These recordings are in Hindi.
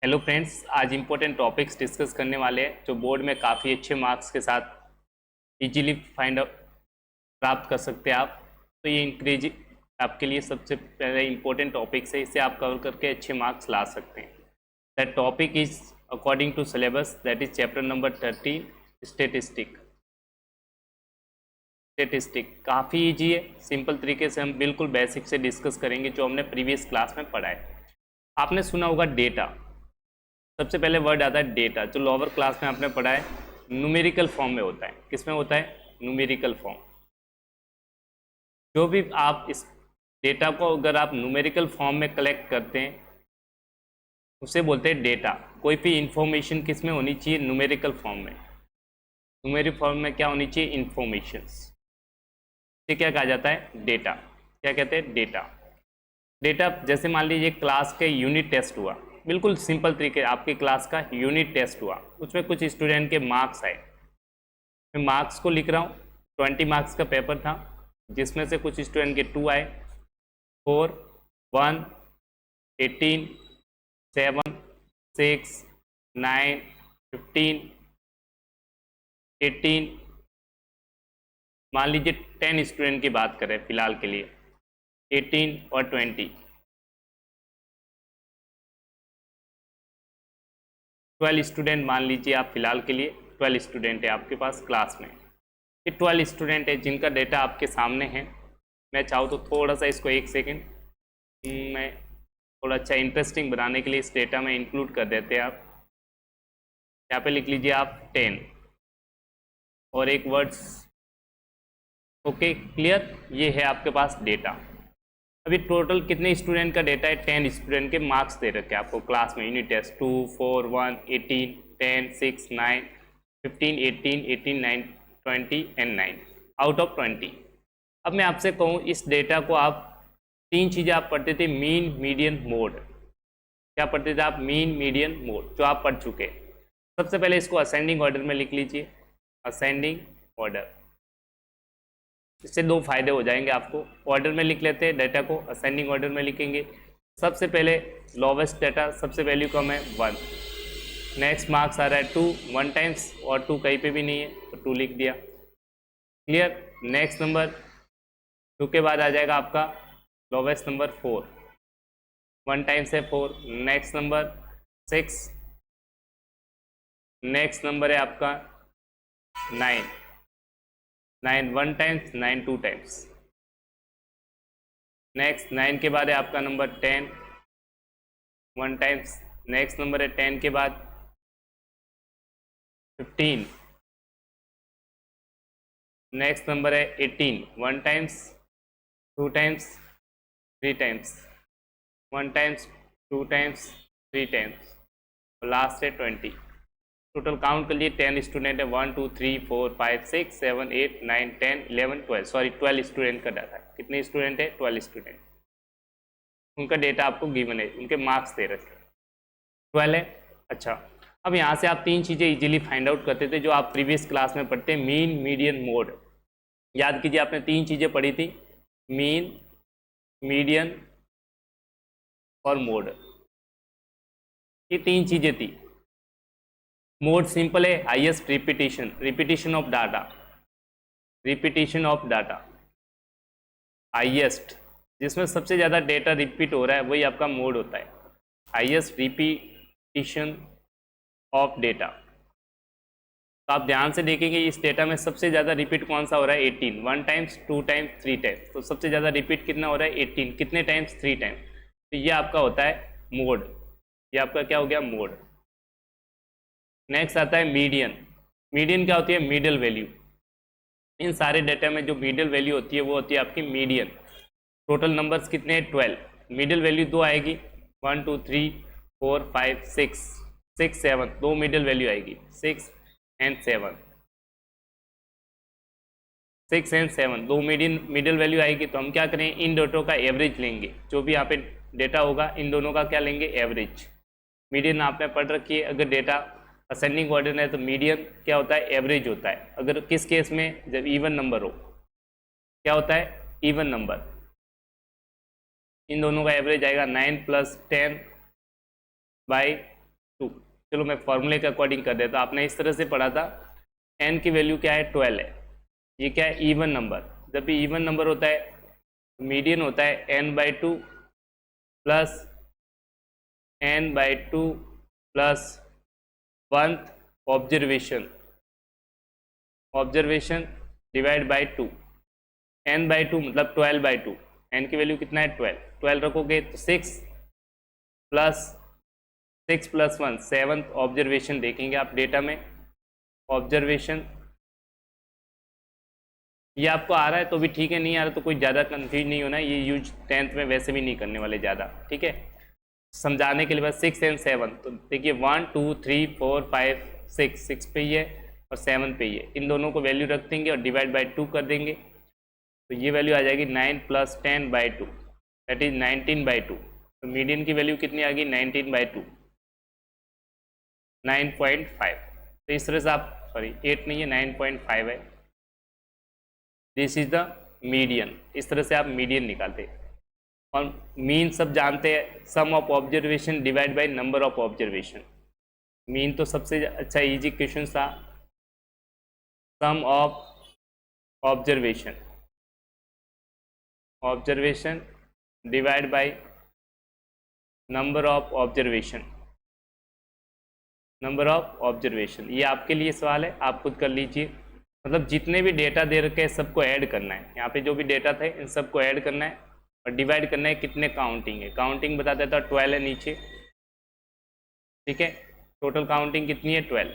हेलो फ्रेंड्स, आज इम्पोर्टेंट टॉपिक्स डिस्कस करने वाले हैं जो बोर्ड में काफ़ी अच्छे मार्क्स के साथ इजीली फाइंड आउट प्राप्त कर सकते हैं आप। तो ये इंक्रेज आपके लिए सबसे पहले इम्पोर्टेंट टॉपिक्स है, इसे आप कवर करके अच्छे मार्क्स ला सकते हैं। That topic is according to syllabus, that is chapter number 13 statistic. काफ़ी ईजी है, सिंपल तरीके से हम बिल्कुल बेसिक से डिस्कस करेंगे जो हमने प्रीवियस क्लास में पढ़ा है। आपने सुना होगा डेटा। सबसे पहले वर्ड आता है डेटा, जो लोअर क्लास में आपने पढ़ा है न्यूमेरिकल फॉर्म में होता है। किस में होता है? Numerical form. जो भी आप इस डेटा को अगर आप न्यूमेरिकल फॉर्म में कलेक्ट करते हैं उसे बोलते हैं डेटा। कोई भी इंफॉर्मेशन किस में होनी चाहिए? न्यूमेरिकल फॉर्म में। न्यूमेरिकल फॉर्म में क्या होनी चाहिए? इंफॉर्मेशंस। ये क्या कहा जाता है? डेटा। क्या कहते हैं? डेटा। डेटा जैसे मान लीजिए क्लास के यूनिट टेस्ट हुआ, बिल्कुल सिंपल तरीके आपकी क्लास का यूनिट टेस्ट हुआ, उसमें कुछ स्टूडेंट के मार्क्स आए। मैं मार्क्स को लिख रहा हूँ। 20 मार्क्स का पेपर था जिसमें से कुछ स्टूडेंट के 2 आए, 4, 1, 18, 7, 6, 9, 15, 18। मान लीजिए 10 स्टूडेंट की बात करें फिलहाल के लिए, 18 और 20, 12 स्टूडेंट मान लीजिए आप फिलहाल के लिए 12 स्टूडेंट है आपके पास क्लास में। ये 12 स्टूडेंट है जिनका डेटा आपके सामने है। मैं चाहूँ तो थोड़ा सा इसको एक सेकेंड मैं थोड़ा अच्छा इंटरेस्टिंग बनाने के लिए इस डेटा में इंक्लूड कर देते हैं। आप यहाँ पे लिख लीजिए आप 10 और एक वर्ड्स। Okay, clear? ये है आपके पास डेटा। अभी टोटल कितने स्टूडेंट का डेटा है? 10 स्टूडेंट के मार्क्स दे रखे आपको क्लास में। Unit test 2, 4, 1, 18, 10, 6, 9, 15, 18, 18, 9, 20 and 9 out of 20। अब मैं आपसे कहूँ इस डेटा को आप 3 चीज़ें आप पढ़ते थे, मीन, मीडियन, मोड। क्या पढ़ते थे आप? मीन, मीडियन, मोड, जो आप पढ़ चुके। सबसे पहले इसको असेंडिंग ऑर्डर में लिख लीजिए। असेंडिंग ऑर्डर, इससे 2 फायदे हो जाएंगे आपको। ऑर्डर में लिख लेते हैं डेटा को, असेंडिंग ऑर्डर में लिखेंगे। सबसे पहले लोवेस्ट डेटा, सबसे वैल्यू कम है 1। नेक्स्ट मार्क्स आ रहा है 2, 1 टाइम्स, और 2 कहीं पे भी नहीं है तो 2 लिख दिया। क्लियर? नेक्स्ट नंबर 2 के बाद आ जाएगा आपका लोवेस्ट नंबर 4, 1 टाइम्स है 4। नेक्स्ट नंबर 6, नेक्स्ट नंबर है आपका 9, 9 1 टाइम्स, 9 2 टाइम्स। नेक्स्ट 9 के बाद है आपका नंबर 10, 1 टाइम्स। नेक्स्ट नंबर है 10 के बाद 15। नेक्स्ट नंबर है 18, 1 times, 2 times, 3 times, 1 times, 2 times, 3 times, और लास्ट है 20। टोटल काउंट कर लिए 10 स्टूडेंट है, 1 2 3 4 5 6 7 8 9 10 11 12, सॉरी 12 स्टूडेंट का डाटा है। कितने स्टूडेंट है? 12 स्टूडेंट। उनका डेटा आपको गिवन है, उनके मार्क्स दे रखे 12 है। अच्छा, अब यहाँ से आप 3 चीज़ें इजीली फाइंड आउट करते थे जो आप प्रीवियस क्लास में पढ़ते, मीन, मीडियन, मोड। याद कीजिए, आपने 3 चीज़ें पढ़ी थी, मीन, मीडियन और मोड। ये 3 चीज़ें थी। मोड सिंपल है, highest repetition, repetition of data, repetition of data highest, जिसमें सबसे ज़्यादा डेटा रिपीट हो रहा है वही आपका मोड होता है। Highest repetition of data. तो आप ध्यान से देखेंगे इस डेटा में सबसे ज़्यादा रिपीट कौन सा हो रहा है? 18, 1 टाइम्स, 2 टाइम्स, 3 टाइम्स। तो सबसे ज़्यादा रिपीट कितना हो रहा है? 18। कितने टाइम्स? 3 टाइम्स। तो ये आपका होता है मोड। ये आपका क्या हो गया? मोड। नेक्स्ट आता है मीडियन। मीडियन क्या होती है? Middle value. इन सारे डेटा में जो मिडिल वैल्यू होती है वो होती है आपकी मीडियन। टोटल नंबर्स कितने हैं? 12। मिडिल वैल्यू 2 आएगी, 1 2 3 4 5 6 6 7, 2 मिडिल वैल्यू आएगी, 6 एंड 7, 6 एंड 7, 2 मिडिल वैल्यू आएगी। तो हम क्या करें? इन दोनों का एवरेज लेंगे। जो भी यहाँ पे डेटा होगा इन दोनों का क्या लेंगे? एवरेज। मीडियन आपने पढ़ रखी है, अगर डेटा असेंडिंग ऑर्डर है तो मीडियन क्या होता है? एवरेज होता है। अगर किस केस में? जब इवन नंबर हो। क्या होता है? Even number. इन दोनों का एवरेज आएगा 9 + 10 / 2। चलो मैं फॉर्मूले के अकॉर्डिंग कर देता हूँ। आपने इस तरह से पढ़ा था, n की वैल्यू क्या है 12 है। ये क्या है इवन नंबर, जब भी इवन नंबर होता है मीडियन होता है n/2 plus n/2 plus 1th observation divide by 2। n/2 मतलब 12/2। n की वैल्यू कितना है 12 रखोगे तो 6 प्लस 6 प्लस 1 7th ऑब्जर्वेशन देखेंगे आप डेटा में। ऑब्जर्वेशन ये आपको आ रहा है तो भी ठीक है, नहीं आ रहा तो कोई ज़्यादा कंफ्यूज नहीं होना, ये यूज 10th में वैसे भी नहीं करने वाले ज़्यादा, ठीक है। समझाने के लिए बस 6 और 7, तो देखिए 1 2 3 4 5 6 पे ही है और 7 पे ही है। इन दोनों को वैल्यू रख देंगे और डिवाइड बाई 2 कर देंगे, तो ये वैल्यू आ जाएगी 9 प्लस 10/2 दैट इज 19/2। तो मीडियन की वैल्यू कितनी आ गई 19/2 9.5। तो इस तरह से आप सॉरी 8 नहीं है 9.5 है, दिस इज द मीडियन। इस तरह से आप मीडियन निकालते हैं। और मीन सब जानते हैं, sum of observation divide by number of observation. Mean तो सबसे अच्छा इजी क्वेश्चन था, sum of observation divide by number of observation ये आपके लिए सवाल है, आप खुद कर लीजिए। मतलब जितने भी डेटा दे रखे हैं सबको ऐड करना है, यहाँ पे जो भी डेटा थे इन सबको ऐड करना है और डिवाइड करना है कितने काउंटिंग है। काउंटिंग बता देता 12 है नीचे, ठीक है। टोटल काउंटिंग कितनी है 12।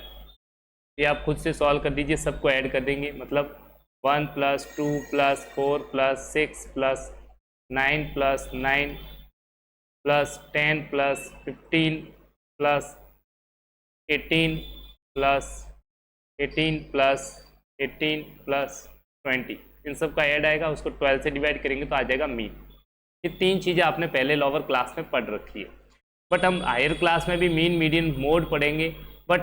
ये आप खुद से सॉल्व कर दीजिए, सबको ऐड कर देंगे। मतलब 1 plus 2 plus 4 plus 6 plus 9 plus 9 plus 10 plus 15 plus 18 plus 18 plus 18 plus 20, इन सब का ऐड आएगा, उसको 12 से डिवाइड करेंगे तो आ जाएगा मीन। ये तीन चीज़ें आपने पहले लोअर क्लास में पढ़ रखी है, बट हम हायर क्लास में भी मीन मीडियन मोड पढ़ेंगे, बट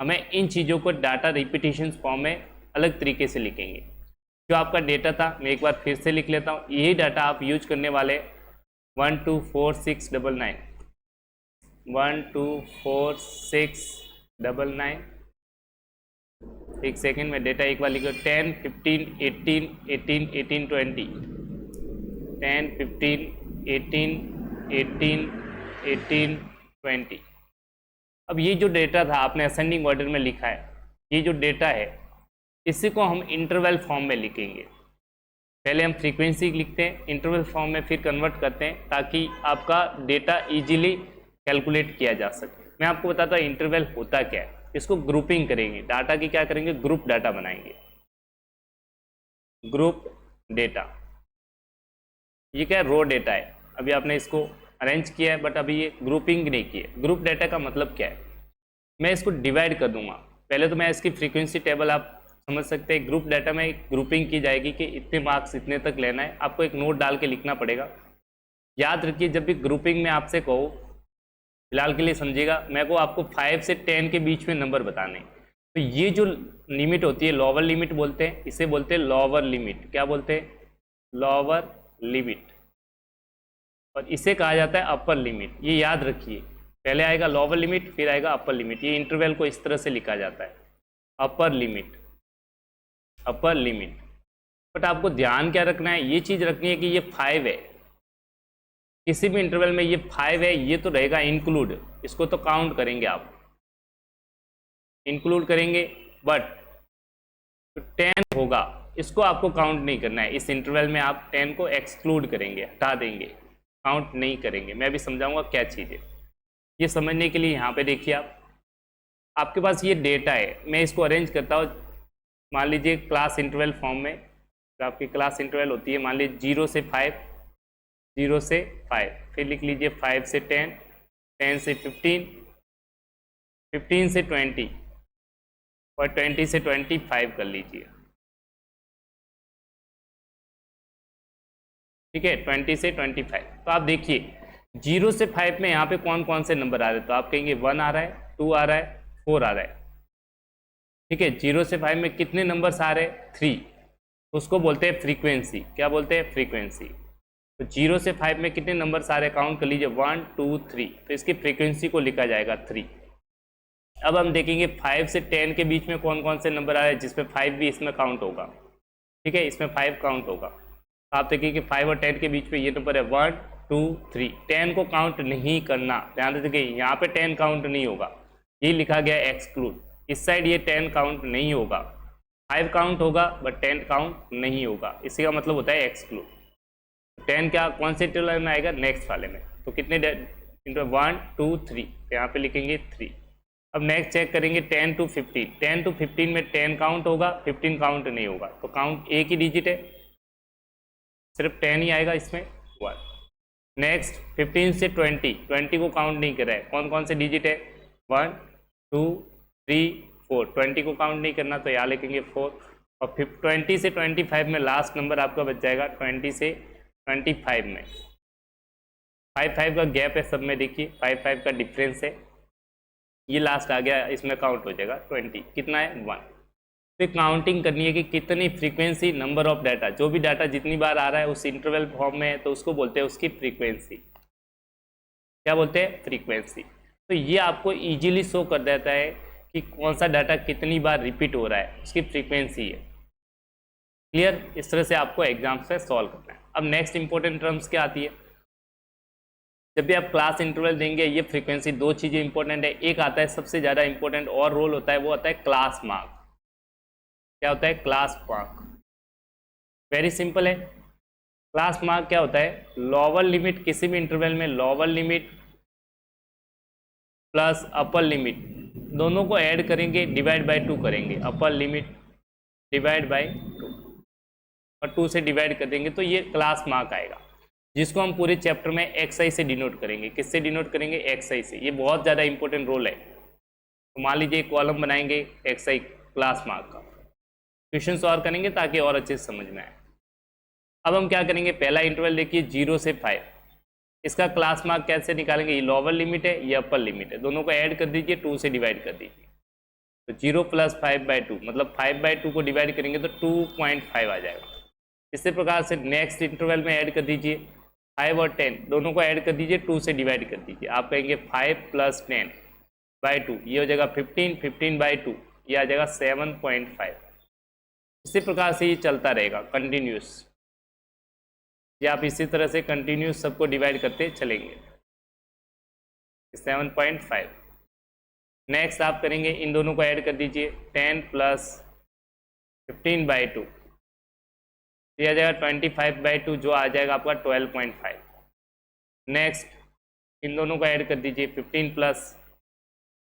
हमें इन चीज़ों को डाटा रिपीटिशन फॉर्म में अलग तरीके से लिखेंगे। जो आपका डेटा था मैं एक बार फिर से लिख लेता हूँ, यही डाटा आप यूज करने वाले 1 2 4 6 9 9 1 2 4 6 9 9। एक सेकेंड में डेटा एक बार लिखो 10 15 18 18 18 20 10 15 18 18 18 20। अब ये जो डेटा था आपने असेंडिंग ऑर्डर में लिखा है, ये जो डेटा है इसी को हम इंटरवल फॉर्म में लिखेंगे। पहले हम फ्रीक्वेंसी लिखते हैं, इंटरवल फॉर्म में फिर कन्वर्ट करते हैं ताकि आपका डेटा इजीली कैलकुलेट किया जा सके। मैं आपको बताता हूँ इंटरवल होता क्या है। इसको ग्रुपिंग करेंगे, डाटा की क्या करेंगे ग्रुप डाटा बनाएंगे, ग्रुप डेटा। ये क्या है रो डेटा है, अभी आपने इसको अरेंज किया है बट अभी ये ग्रुपिंग नहीं की है। ग्रुप डेटा का मतलब क्या है, मैं इसको डिवाइड कर दूंगा। पहले तो मैं इसकी फ्रीक्वेंसी टेबल आप समझ सकते हैं। ग्रुप डाटा में ग्रुपिंग की जाएगी कि इतने मार्क्स इतने तक लेना है, आपको एक नोट डाल के लिखना पड़ेगा। याद रखिए जब भी ग्रुपिंग में आपसे कहो, फिलहाल के लिए समझिएगा, मैं को आपको 5 से 10 के बीच में नंबर बताने। तो ये जो लिमिट होती है लोअर लिमिट बोलते हैं, इसे बोलते हैं लोअर लिमिट। क्या बोलते हैं लोअर लिमिट, और इसे कहा जाता है अपर लिमिट। ये याद रखिए, पहले आएगा लोअर लिमिट फिर आएगा अपर लिमिट। ये इंटरवल को इस तरह से लिखा जाता है upper limit, upper limit. But आपको ध्यान क्या रखना है, ये चीज रखनी है कि ये 5 है, किसी भी इंटरवल में ये 5 है, ये तो रहेगा इंक्लूड, इसको तो काउंट करेंगे आप, इंक्लूड करेंगे। बट 10 होगा इसको आपको काउंट नहीं करना है। इस इंटरवल में आप 10 को एक्सक्लूड करेंगे, हटा देंगे, काउंट नहीं करेंगे। मैं भी समझाऊंगा क्या चीज़ है। ये समझने के लिए यहाँ पे देखिए आपके पास ये डेटा है, मैं इसको अरेंज करता हूँ। मान लीजिए क्लास इंटरवल फॉर्म में, तो आपकी क्लास इंटरवल होती है मान लीजिए 0 से 5, 0 से 5, फिर लिख लीजिए 5 से 10, 10 से 15, 15 से 20 और 20 से 25 कर लीजिए, ठीक है 20 से 25। तो आप देखिए 0 से 5 में यहाँ पे कौन कौन से नंबर आ रहे हैं, तो आप कहेंगे 1 आ रहा है, 2 आ रहा है, 4 आ रहा है, ठीक है। 0 से 5 में कितने नंबर्स आ रहे हैं 3, उसको बोलते हैं फ्रीक्वेंसी। क्या बोलते हैं फ्रीक्वेंसी। तो 0 से 5 में कितने नंबर्स आ रहे हैं काउंट कर लीजिए 1 2 3, तो इसकी फ्रीक्वेंसी को लिखा जाएगा 3। अब हम देखेंगे 5 से 10 के बीच में कौन कौन से नंबर आ रहे हैं जिसमें 5 भी इसमें काउंट होगा। ठीक है, इसमें 5 काउंट होगा। तो आप देखिए कि 5 और 10 के बीच में ये नंबर है 1 2 3। 10 को काउंट नहीं करना, ध्यान रखिए यहाँ पे 10 काउंट नहीं होगा, ये लिखा गया एक्सक्लूड। इस साइड ये 10 काउंट नहीं होगा, 5 काउंट होगा बट 10 काउंट नहीं होगा, इसी का मतलब होता है एक्सक्लूड। 10 क्या कौन से इंटरवल में आएगा, नेक्स्ट वाले में। तो कितने इंटरवल 1 2 3, यहाँ पे लिखेंगे 3। अब नेक्स्ट चेक करेंगे 10 to 15। 10 to 15 में 10 काउंट होगा, 15 काउंट नहीं होगा, तो काउंट एक ही डिजिट है, सिर्फ 10 ही आएगा इसमें 1। नेक्स्ट 15 से 20, 20 को काउंट नहीं कर रहा है, कौन कौन से डिजिट है 1 2 3 4, 20 को काउंट नहीं करना तो यहाँ लिखेंगे 4। और 20 से 25 में लास्ट नंबर आपका बच जाएगा 20 से 25 में 5 का गैप है सब में, देखिए 5 का डिफरेंस है, ये लास्ट आ गया, इसमें काउंट हो जाएगा 20। कितना है 1। तो काउंटिंग करनी है कि कितनी फ्रीक्वेंसी, नंबर ऑफ डाटा, जो भी डाटा जितनी बार आ रहा है उस इंटरवल फॉर्म में है तो उसको बोलते हैं उसकी फ्रीक्वेंसी। क्या बोलते हैं, फ्रीक्वेंसी। तो ये आपको इजीली शो कर देता है कि कौन सा डाटा कितनी बार रिपीट हो रहा है, उसकी फ्रीक्वेंसी है। क्लियर, इस तरह से आपको एग्जाम्स में सॉल्व करना है। अब नेक्स्ट इंपॉर्टेंट टर्म्स क्या आती है, जब भी आप क्लास इंटरवल देंगे ये फ्रीक्वेंसी, दो चीज़ें इंपॉर्टेंट है। एक आता है सबसे ज़्यादा इंपॉर्टेंट और रोल होता है, वो होता है क्लास मार्क। क्या होता है, क्लास मार्क। वेरी सिंपल है, क्लास मार्क क्या होता है, लोअर लिमिट किसी भी इंटरवल में, lower limit plus upper limit दोनों को ऐड करेंगे, डिवाइड बाय 2 करेंगे, अपर लिमिट डिवाइड बाय 2 और 2 से डिवाइड कर देंगे तो ये क्लास मार्क आएगा, जिसको हम पूरे चैप्टर में XI से डिनोट करेंगे। किससे डिनोट करेंगे, XI से। ये बहुत ज़्यादा इंपॉर्टेंट रोल है। तो मान लीजिए एक कॉलम बनाएंगे XI क्लास मार्क का, क्वेश्चन सॉल्व करेंगे ताकि और अच्छे से समझ में आए। अब हम क्या करेंगे, पहला इंटरवल देखिए 0 से 5, इसका क्लास मार्क कैसे निकालेंगे, ये लोअर लिमिट है ये अपर लिमिट है, दोनों को ऐड कर दीजिए, 2 से डिवाइड कर दीजिए। तो 0 + 5/2 मतलब 5/2 को डिवाइड करेंगे तो 2.5 आ जाएगा। इसी प्रकार से नेक्स्ट इंटरवल में ऐड कर दीजिए 5 और 10 दोनों को ऐड कर दीजिए, 2 से डिवाइड कर दीजिए। आप कहेंगे 5 + 10/2 ये हो जाएगा 15, 15/2 ये आ जाएगा 7.5। इसी प्रकार से ये चलता रहेगा कंटिन्यूस, ये आप इसी तरह से कंटिन्यूस सबको डिवाइड करते चलेंगे। 7.5। नेक्स्ट आप करेंगे इन दोनों को ऐड कर दीजिए 10 + 15/2 ये आ जाएगा 25/2 जो आ जाएगा आपका 12.5। नेक्स्ट इन दोनों को ऐड कर दीजिए 15 +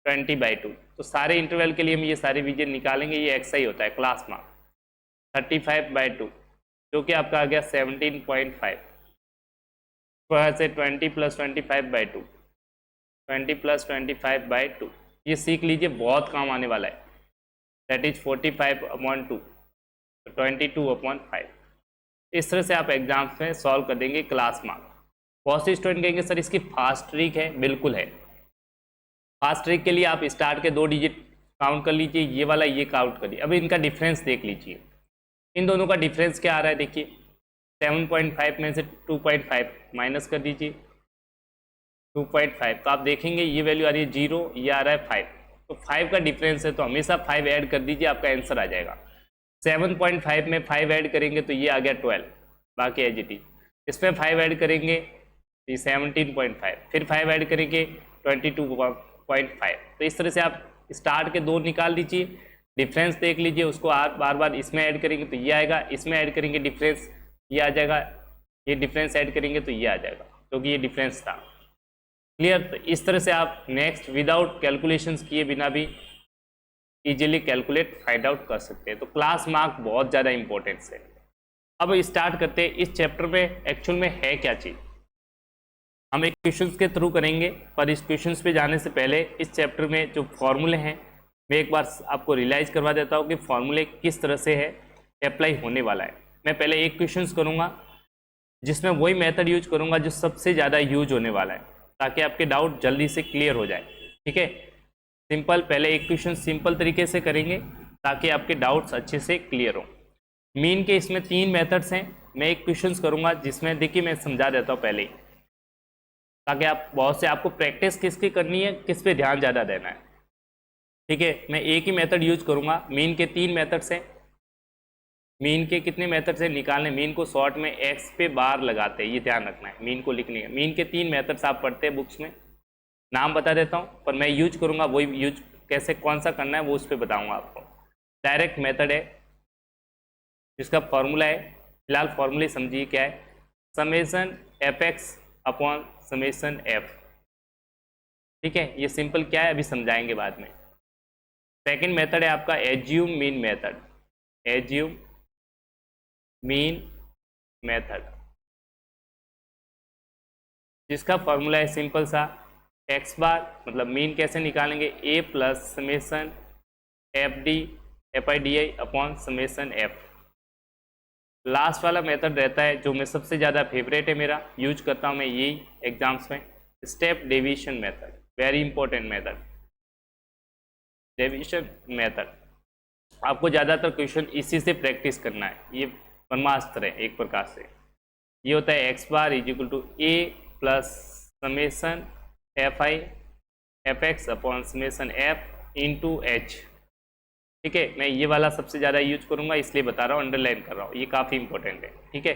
20/2। तो सारे इंटरवल के लिए हम ये सारे रीजन निकालेंगे, ये XI होता है क्लास मार्क। 35/2 जो कि आपका आ गया 17.5। वहाँ से 20 + 25/2 20 + 25/2 ये सीख लीजिए, बहुत काम आने वाला है। That is 45/2 22/5। इस तरह से आप एग्जाम्स में सॉल्व कर देंगे क्लास मार्क। बहुत से स्टूडेंट कहेंगे सर इसकी फास्ट ट्रिक है, बिल्कुल है। फास्ट ट्रिक के लिए आप स्टार्ट के 2 डिजिट काउंट कर लीजिए, ये वाला ये काउंट करिए। अब इनका डिफरेंस देख लीजिए, इन दोनों का डिफरेंस क्या आ रहा है, देखिए 7.5 में से 2.5 माइनस कर दीजिए 2.5, तो आप देखेंगे ये वैल्यू आ रही है 0, ये आ रहा है 5। तो 5 का डिफरेंस है तो हमेशा 5 ऐड कर दीजिए, आपका आंसर आ जाएगा। 7.5 में 5 ऐड करेंगे तो ये आ गया 12, बाकी एज इट इज। इसमें 5 ऐड करेंगे तो 17.5, फिर 5 ऐड करेंगे 22.5। तो इस तरह से आप स्टार्ट के 2 निकाल लीजिए, डिफरेंस देख लीजिए, उसको आप बार बार इसमें ऐड करेंगे तो ये आएगा, इसमें ऐड करेंगे डिफरेंस ये आ जाएगा, ये डिफरेंस ऐड करेंगे तो ये आ जाएगा, क्योंकि ये डिफरेंस था। क्लियर। तो इस तरह से आप नेक्स्ट विदाउट कैलकुलेशंस किए बिना भी इजीली कैलकुलेट फाइंड आउट कर सकते हैं। तो क्लास मार्क बहुत ज़्यादा इंपॉर्टेंस है। अब स्टार्ट करते हैं इस चैप्टर में एक्चुअल में है क्या चीज़, हम एक क्वेश्चंस के थ्रू करेंगे। पर इस क्वेश्चंस पे जाने से पहले इस चैप्टर में जो फॉर्मूले हैं मैं एक बार आपको रियलाइज़ करवा देता हूँ कि फॉर्मूले किस तरह से है अप्लाई होने वाला है। मैं पहले एक क्वेश्चंस करूँगा जिसमें वही मेथड यूज करूँगा जो सबसे ज़्यादा यूज होने वाला है, ताकि आपके डाउट जल्दी से क्लियर हो जाए। ठीक है, सिंपल, पहले एक क्वेश्चन सिंपल तरीके से करेंगे ताकि आपके डाउट्स अच्छे से क्लियर हो। मीन के इसमें 3 मेथड्स हैं। मैं एक क्वेश्चन करूँगा जिसमें देखिए मैं समझा देता हूँ पहले ही, ताकि आप बहुत से आपको प्रैक्टिस किसकी करनी है, किस पे ध्यान ज़्यादा देना है। ठीक है, मैं एक ही मेथड यूज करूँगा। मीन के 3 मेथड्स हैं। मीन के कितने मेथड से निकालने, मीन को शॉर्ट में एक्स पे बार लगाते हैं, ये ध्यान रखना है। मीन को लिखने का, मीन के 3 मेथड्स आप पढ़ते हैं बुक्स में, नाम बता देता हूँ, पर मैं यूज करूँगा वही यूज कैसे कौन सा करना है वो उस पर बताऊँगा आपको। डायरेक्ट मेथड है जिसका फॉर्मूला है, फिलहाल फॉर्मूले समझिए क्या है, summation F X upon summation F. ठीक है, ये सिंपल क्या है अभी समझाएंगे बाद में। सेकंड मेथड है आपका assume mean method, assume mean method, जिसका फॉर्मूला है सिंपल सा, एक्स बार मतलब मीन कैसे निकालेंगे, a plus summation f d f i d i upon summation f. Last वाला मेथड रहता है जो मैं सबसे ज़्यादा फेवरेट है मेरा, यूज करता हूँ मैं यही एग्जाम्स में, step deviation method, very important method, deviation method. आपको ज़्यादातर क्वेश्चन इसी से प्रैक्टिस करना है, ये ब्रह्मास्त्र है एक प्रकार से। ये होता है X bar is equal to A plus summation F I F X upon summation F into H. ठीक है, मैं ये वाला सबसे ज़्यादा यूज करूँगा इसलिए बता रहा हूँ, अंडरलाइन कर रहा हूँ, ये काफ़ी इंपॉर्टेंट है। ठीक है,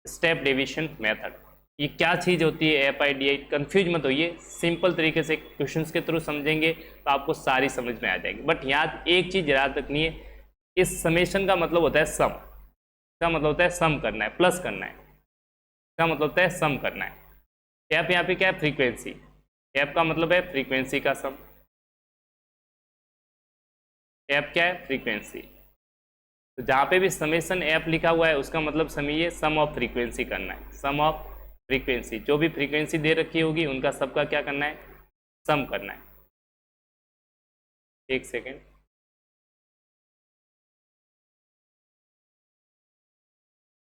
स्टेप डेविएशन मेथड, ये क्या चीज़ होती है, F i d I, confuse मत होइए, सिंपल तरीके से क्वेश्चंस के थ्रू समझेंगे तो आपको सारी समझ में आ जाएगी। बट यहाँ एक चीज़ याद रखनी है, इस समेशन का मतलब होता है सम, इसका मतलब होता है सम करना है, प्लस करना है, इसका मतलब होता है सम करना है। एफ यहाँ पे क्या है, फ्रीक्वेंसी, एफ का मतलब है फ्रीक्वेंसी का सम, एफ क्या है, फ्रीक्वेंसी। तो जहाँ पे भी समेशन एफ लिखा हुआ है उसका मतलब समझिए सम ऑफ फ्रीक्वेंसी करना है, सम ऑफ फ्रीक्वेंसी, जो भी फ्रीक्वेंसी दे रखी होगी उनका सबका क्या करना है, सम करना है। एक सेकेंड,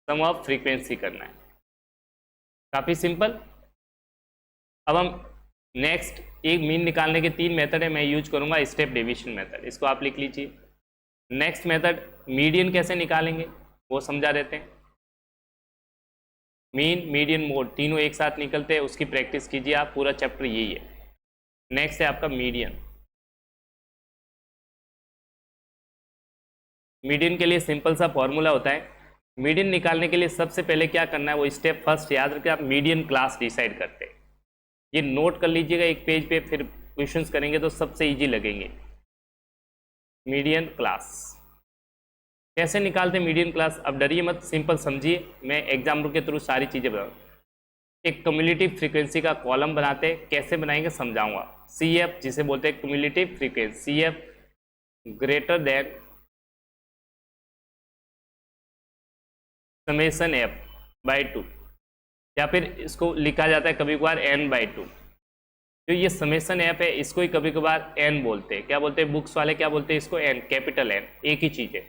सम ऑफ फ्रीक्वेंसी करना है, काफ़ी सिंपल। अब हम नेक्स्ट एक मीन निकालने के 3 मेथड है, मैं यूज करूंगा स्टेप डेविएशन मेथड, इसको आप लिख लीजिए। नेक्स्ट मेथड मीडियन कैसे निकालेंगे वो समझा देते हैं। मीन मीडियन मोड तीनों एक साथ निकलते हैं, उसकी प्रैक्टिस कीजिए आप, पूरा चैप्टर यही है। नेक्स्ट है आपका मीडियन। मीडियन के लिए सिंपल सा फॉर्मूला होता है, मीडियन निकालने के लिए सबसे पहले क्या करना है वो स्टेप फर्स्ट याद रखें, आप मीडियन क्लास डिसाइड करते हैं। ये नोट कर लीजिएगा एक पेज पे, फिर क्वेश्चंस करेंगे तो सबसे इजी लगेंगे। मीडियन क्लास कैसे निकालते हैं मीडियन क्लास, अब डरिए मत, सिंपल समझिए, मैं एग्जाम्पल के थ्रू सारी चीज़ें बताऊँ। एक क्यूमुलेटिव फ्रीक्वेंसी का कॉलम बनाते हैं, कैसे बनाएंगे समझाऊंगा। सी एफ जिसे बोलते हैं cumulative frequency, C F greater than summation F by 2, या फिर इसको लिखा जाता है कभी कभार n बाई 2। जो ये समेसन एफ है इसको ही कभी कभार n बोलते हैं, क्या बोलते हैं बुक्स वाले, क्या बोलते हैं इसको, n, कैपिटल N, एक ही चीज़ है।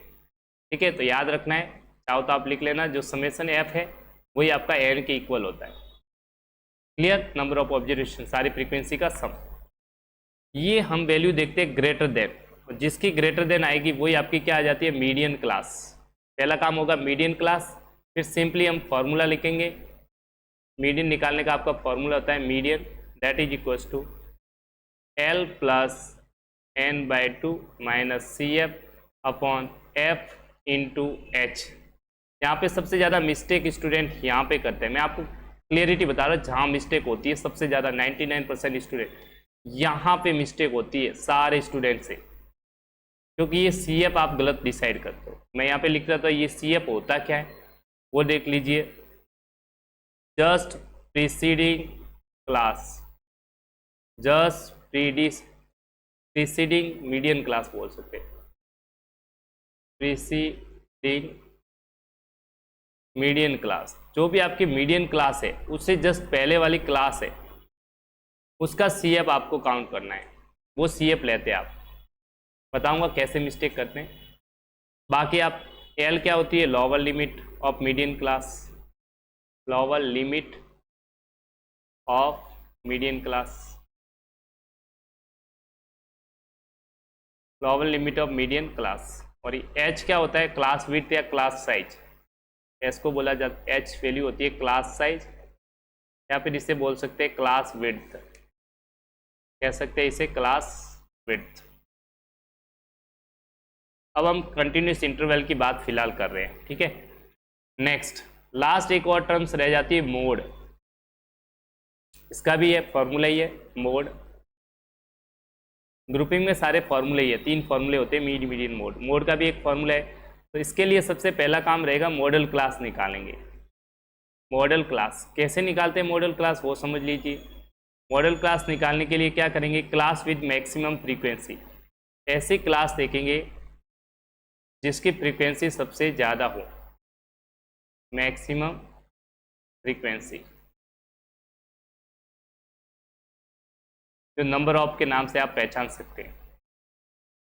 ठीक है, तो याद रखना है, चाहो तो आप लिख लेना, जो समेसन एफ है वही आपका n के इक्वल होता है। क्लियर, नंबर ऑफ ऑब्जर्वेशन, सारी फ्रीक्वेंसी का सम। ये हम वैल्यू देखते हैं ग्रेटर देन, जिसकी ग्रेटर देन आएगी वही आपकी क्या आ जाती है, मीडियन क्लास। पहला काम होगा मीडियन क्लास, फिर सिंपली हम फॉर्मूला लिखेंगे। मीडियन निकालने का आपका फॉर्मूला होता है median that is equals to L plus n by 2 minus C F upon F into H. यहाँ पे सबसे ज़्यादा मिस्टेक स्टूडेंट यहाँ पे करते हैं, मैं आपको क्लियरिटी बता रहा हूँ, जहाँ मिस्टेक होती है सबसे ज़्यादा 99% स्टूडेंट यहाँ पे मिस्टेक होती है सारे स्टूडेंट से, क्योंकि ये सी एफ आप गलत डिसाइड करते हो। मैं यहाँ पे लिख रहा था, ये सी एफ होता क्या है वो देख लीजिए, just preceding class, just preceding median class बोल सकते हैं, प्रीसीडिंग मीडियन क्लास, जो भी आपकी मीडियन क्लास है उससे जस्ट पहले वाली क्लास है उसका सी एफ आपको काउंट करना है, वो सी एफ लेते हैं आप। बताऊंगा कैसे मिस्टेक करते हैं। बाकी आप एल क्या होती है, lower limit of median class, lower limit of median class, lower limit of median class. और एच क्या होता है, क्लास विड्थ या क्लास साइज, एच को बोला जाता है, एच वैल्यू होती है क्लास साइज, या फिर इसे बोल सकते हैं क्लास विड्थ, कह सकते हैं इसे क्लास विड्थ। अब हम कंटिन्यूस इंटरवल की बात फिलहाल कर रहे हैं, ठीक है। नेक्स्ट लास्ट एक और टर्म्स रह जाती है मोड। इसका भी है फॉर्मूला ही है मोड। ग्रुपिंग में सारे फॉर्मूले ही है, 3 फॉर्मूले होते हैं, मीड मीडियन मोड। मोड का भी एक फॉर्मूला है। तो इसके लिए सबसे पहला काम रहेगा मॉडल क्लास निकालेंगे। मॉडल क्लास कैसे निकालते हैं, मॉडल क्लास वो समझ लीजिए। मॉडल क्लास निकालने के लिए क्या करेंगे, क्लास विद मैक्सिमम फ्रीक्वेंसी। ऐसी क्लास देखेंगे जिसकी फ्रीक्वेंसी सबसे ज़्यादा हो, मैक्सिमम फ्रीक्वेंसी, जो नंबर ऑफ के नाम से आप पहचान सकते हैं।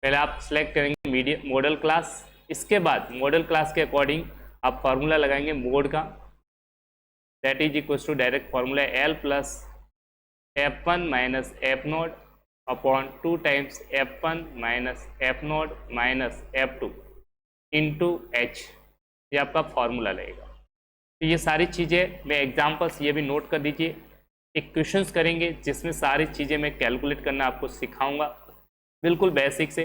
पहले आप सेलेक्ट करेंगे मीडियम मॉडल क्लास। इसके बाद मॉडल क्लास के अकॉर्डिंग आप फार्मूला लगाएंगे मोड का, that is equal to direct formula L plus F1 minus F naught upon 2 times F1 minus F naught minus F2 into H। ये आपका फार्मूला लगेगा। तो ये सारी चीज़ें मैं एग्जाम्पल्स ये भी नोट कर दीजिए। एक क्वेश्चंस करेंगे जिसमें सारी चीज़ें मैं कैलकुलेट करना आपको सिखाऊंगा, बिल्कुल बेसिक से,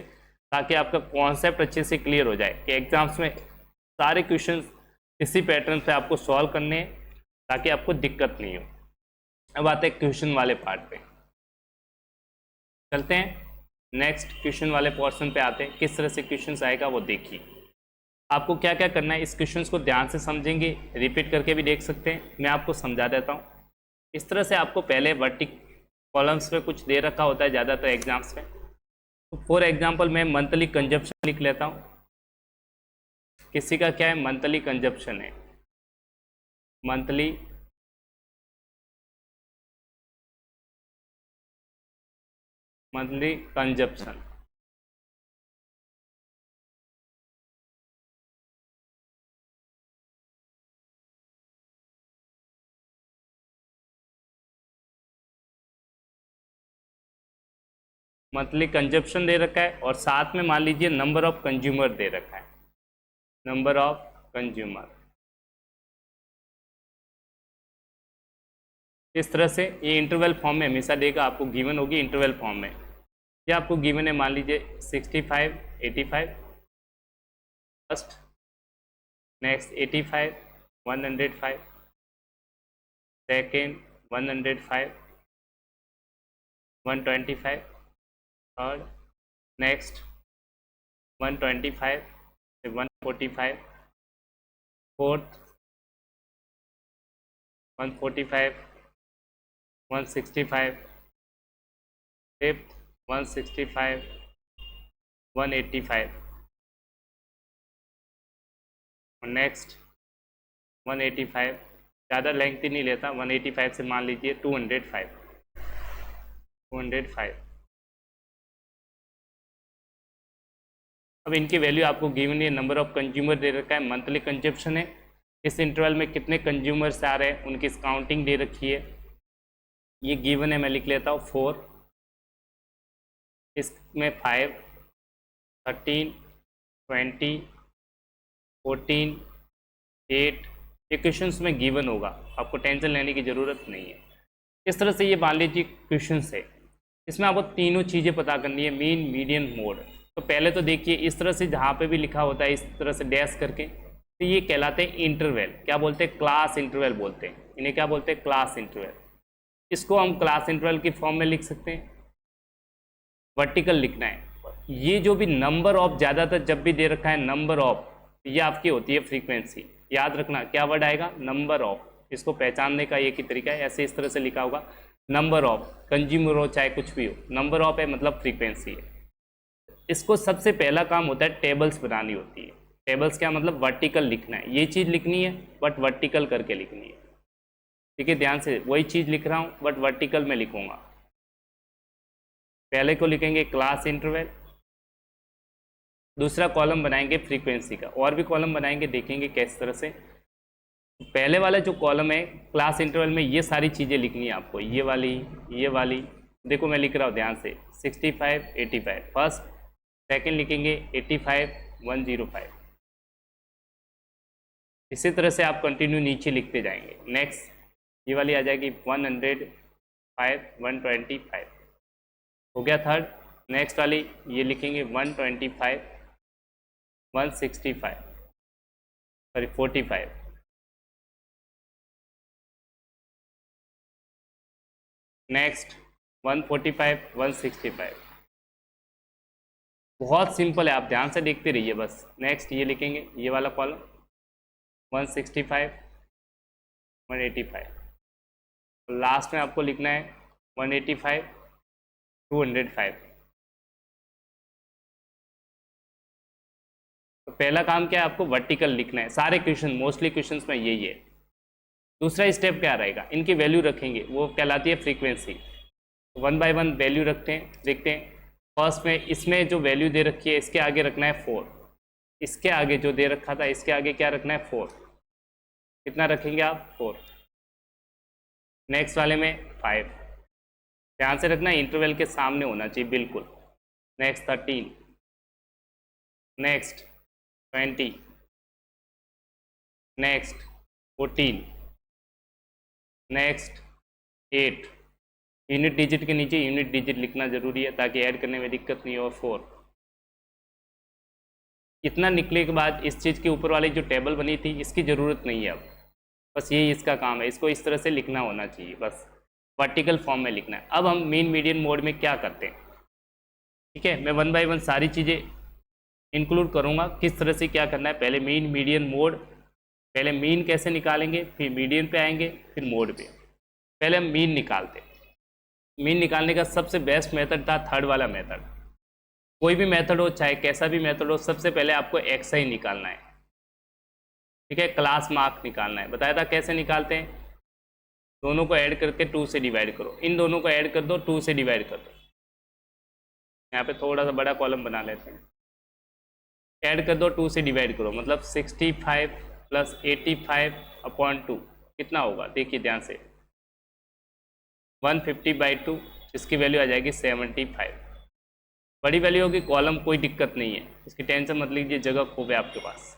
ताकि आपका कॉन्सेप्ट अच्छे से क्लियर हो जाए कि एग्जाम्स में सारे क्वेश्चंस इसी पैटर्न से आपको सॉल्व करने हैं, ताकि आपको दिक्कत नहीं हो। अब आते हैं क्वेश्चन वाले पार्ट पे, चलते हैं नेक्स्ट क्वेश्चन वाले पोर्शन पे आते हैं। किस तरह से क्वेश्चंस आएगा वो देखिए। आपको क्या क्या करना है, इस क्वेश्चंस को ध्यान से समझेंगे, रिपीट करके भी देख सकते हैं। मैं आपको समझा देता हूँ। इस तरह से आपको पहले वर्टिक कॉलम्स में कुछ दे रखा होता है ज़्यादातर एग्जाम्स में। तो फॉर एग्जांपल मैं मंथली कंजप्शन लिख लेता हूँ। किसी का क्या है, मंथली कंजप्शन है, मंथली कंजप्शन। मंथली कंजप्शन दे रखा है और साथ में मान लीजिए नंबर ऑफ कंज्यूमर दे रखा है, नंबर ऑफ कंज्यूमर। इस तरह से ये इंटरवल फॉर्म में हमेशा देगा, आपको गिवन होगी इंटरवल फॉर्म में। ये आपको गिवन है मान लीजिए 65 85 first, next 85 105 second 105 125 third, next 125 से 145 फोर्थ 145 165 फिफ्थ 165 185 और नेक्स्ट 185। ज़्यादा लेंथी नहीं लेता, 185 से मान लीजिए 205 205। अब इनकी वैल्यू आपको गिवन है, नंबर ऑफ कंज्यूमर दे रखा है, मंथली कंजप्शन है, इस इंटरवल में कितने कंज्यूमर्स आ रहे हैं उनकी काउंटिंग दे रखी है, ये गिवन है। मैं लिख लेता हूँ 4, इसमें 5 13 20 14 8। ये क्वेश्चंस में गिवन होगा, आपको टेंशन लेने की ज़रूरत नहीं है। इस तरह से ये मान लीजिए क्वेश्चंस है, इसमें आपको तीनों चीज़ें पता करनी है, मीन मीडियन मोड। तो पहले तो देखिए इस तरह से जहाँ पे भी लिखा होता है इस तरह से डैश करके, तो ये कहलाते हैं इंटरवल। क्या बोलते हैं, क्लास इंटरवल बोलते हैं इन्हें। क्या बोलते हैं, क्लास इंटरवल। इसको हम क्लास इंटरवल की फॉर्म में लिख सकते हैं, वर्टिकल लिखना है। ये जो भी नंबर ऑफ ज़्यादातर जब भी दे रखा है नंबर ऑफ, ये आपकी होती है फ्रीक्वेंसी। याद रखना क्या वर्ड आएगा, नंबर ऑफ। इसको पहचानने का एक ही तरीका है, ऐसे इस तरह से लिखा होगा, नंबर ऑफ कंज्यूमर हो चाहे कुछ भी हो, नंबर ऑफ है मतलब फ्रीक्वेंसी है। इसको सबसे पहला काम होता है टेबल्स बनानी होती है। टेबल्स क्या मतलब, वर्टिकल लिखना है, ये चीज़ लिखनी है बट वर्टिकल करके लिखनी है। ठीक है, ध्यान से, वही चीज़ लिख रहा हूँ बट वर्टिकल में लिखूंगा। पहले को लिखेंगे क्लास इंटरवल, दूसरा कॉलम बनाएंगे फ्रीक्वेंसी का, और भी कॉलम बनाएंगे, देखेंगे किस तरह से। पहले वाला जो कॉलम है क्लास इंटरवल में ये सारी चीज़ें लिखनी है आपको, ये वाली। देखो मैं लिख रहा हूँ ध्यान से, 65 85 फर्स्ट, सेकंड लिखेंगे 85 105। इसी तरह से आप कंटिन्यू नीचे लिखते जाएंगे। नेक्स्ट ये वाली आ जाएगी 105 125 हो गया थर्ड। नेक्स्ट वाली ये लिखेंगे 125 165 सॉरी 45 नेक्स्ट 145 165 बहुत सिंपल है, आप ध्यान से देखते रहिए बस। नेक्स्ट ये लिखेंगे, ये वाला कॉलम 165 185, लास्ट में आपको लिखना है 185 205। तो पहला काम क्या है, आपको वर्टिकल लिखना है। सारे क्वेश्चन मोस्टली क्वेश्चंस में यही है। दूसरा स्टेप क्या रहेगा, इनकी वैल्यू रखेंगे, वो कहलाती है frequency. One by one value रखते हैं, देखते हैं। फर्स्ट में इसमें जो वैल्यू दे रखी है इसके आगे रखना है 4, इसके आगे जो दे रखा था इसके आगे क्या रखना है 4। कितना रखेंगे आप 4। नेक्स्ट वाले में 5, ध्यान से रखना इंटरवल के सामने होना चाहिए बिल्कुल। Next 13, next 20, next 14, next 8। Unit digit के नीचे यूनिट डिजिट लिखना जरूरी है ताकि ऐड करने में दिक्कत नहीं हो। 4। इतना निकले के बाद इस चीज़ के ऊपर वाली जो टेबल बनी थी इसकी ज़रूरत नहीं है अब, बस यही इसका काम है। इसको इस तरह से लिखना होना चाहिए, बस वर्टिकल फॉर्म में लिखना है। अब हम मीन मीडियन मोड में क्या करते हैं, ठीक है, मैं वन बाय वन सारी चीज़ें इंक्लूड करूँगा किस तरह से क्या करना है। पहले मीन मीडियन मोड, पहले मीन कैसे निकालेंगे, फिर मीडियन पे आएंगे, फिर मोड पे। पहले हम मीन निकालते हैं। मीन निकालने का सबसे बेस्ट मेथड था थर्ड वाला मेथड। कोई भी मेथड हो, चाहे कैसा भी मेथड हो, सबसे पहले आपको एक्सआई निकालना है, ठीक है, क्लास मार्क निकालना है। बताया था कैसे निकालते हैं, दोनों को ऐड करके 2 से डिवाइड करो, इन दोनों को ऐड कर दो, 2 से डिवाइड कर दो। यहाँ पे थोड़ा सा बड़ा कॉलम बना लेते हैं, ऐड कर दो, 2 से डिवाइड करो, मतलब 65 + 85/2 कितना होगा, देखिए ध्यान से, 150/2, इसकी वैल्यू आ जाएगी 75। बड़ी वैल्यू होगी, कॉलम कोई दिक्कत नहीं है, इसकी टेंशन मत लीजिए, जगह खूब है आपके पास।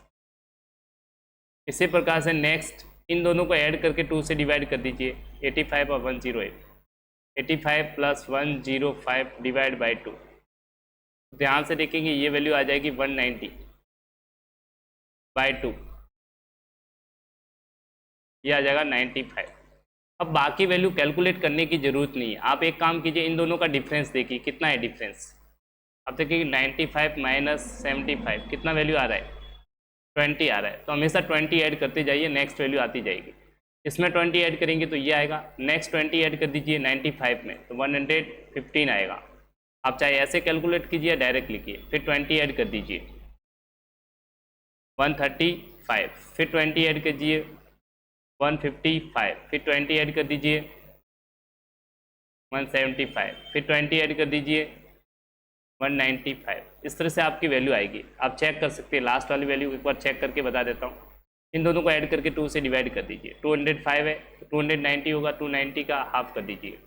इसी प्रकार से नेक्स्ट इन दोनों को ऐड करके 2 से डिवाइड कर दीजिए, 85 और 108, 85 + 105/2। ध्यान से देखेंगे ये वैल्यू आ जाएगी 190/2, ये आ जाएगा 95। अब बाकी वैल्यू कैलकुलेट करने की ज़रूरत नहीं है, आप एक काम कीजिए, इन दोनों का डिफरेंस देखिए कितना है डिफरेंस। अब देखिए 95 - 75 कितना वैल्यू आ रहा है, 20 आ रहा है। तो हमेशा 20 ऐड करते जाइए, नेक्स्ट वैल्यू आती जाएगी। इसमें 20 ऐड करेंगे तो ये आएगा, नेक्स्ट 20 ऐड कर दीजिए 95 में, तो 115 आएगा। आप चाहे ऐसे कैलकुलेट कीजिए, डायरेक्ट लिखिए, फिर 20 ऐड कर दीजिए 135, फिर 20 ऐड कीजिए 155, फिर 20 ऐड कर दीजिए 175, फिर 20 ऐड कर दीजिए 195। इस तरह से आपकी वैल्यू आएगी। आप चेक कर सकते हैं, लास्ट वाली वैल्यू एक बार चेक करके बता देता हूँ। इन दोनों को ऐड करके 2 से डिवाइड कर दीजिए, 205 है तो 290 होगा, 290 का हाफ कर दीजिए,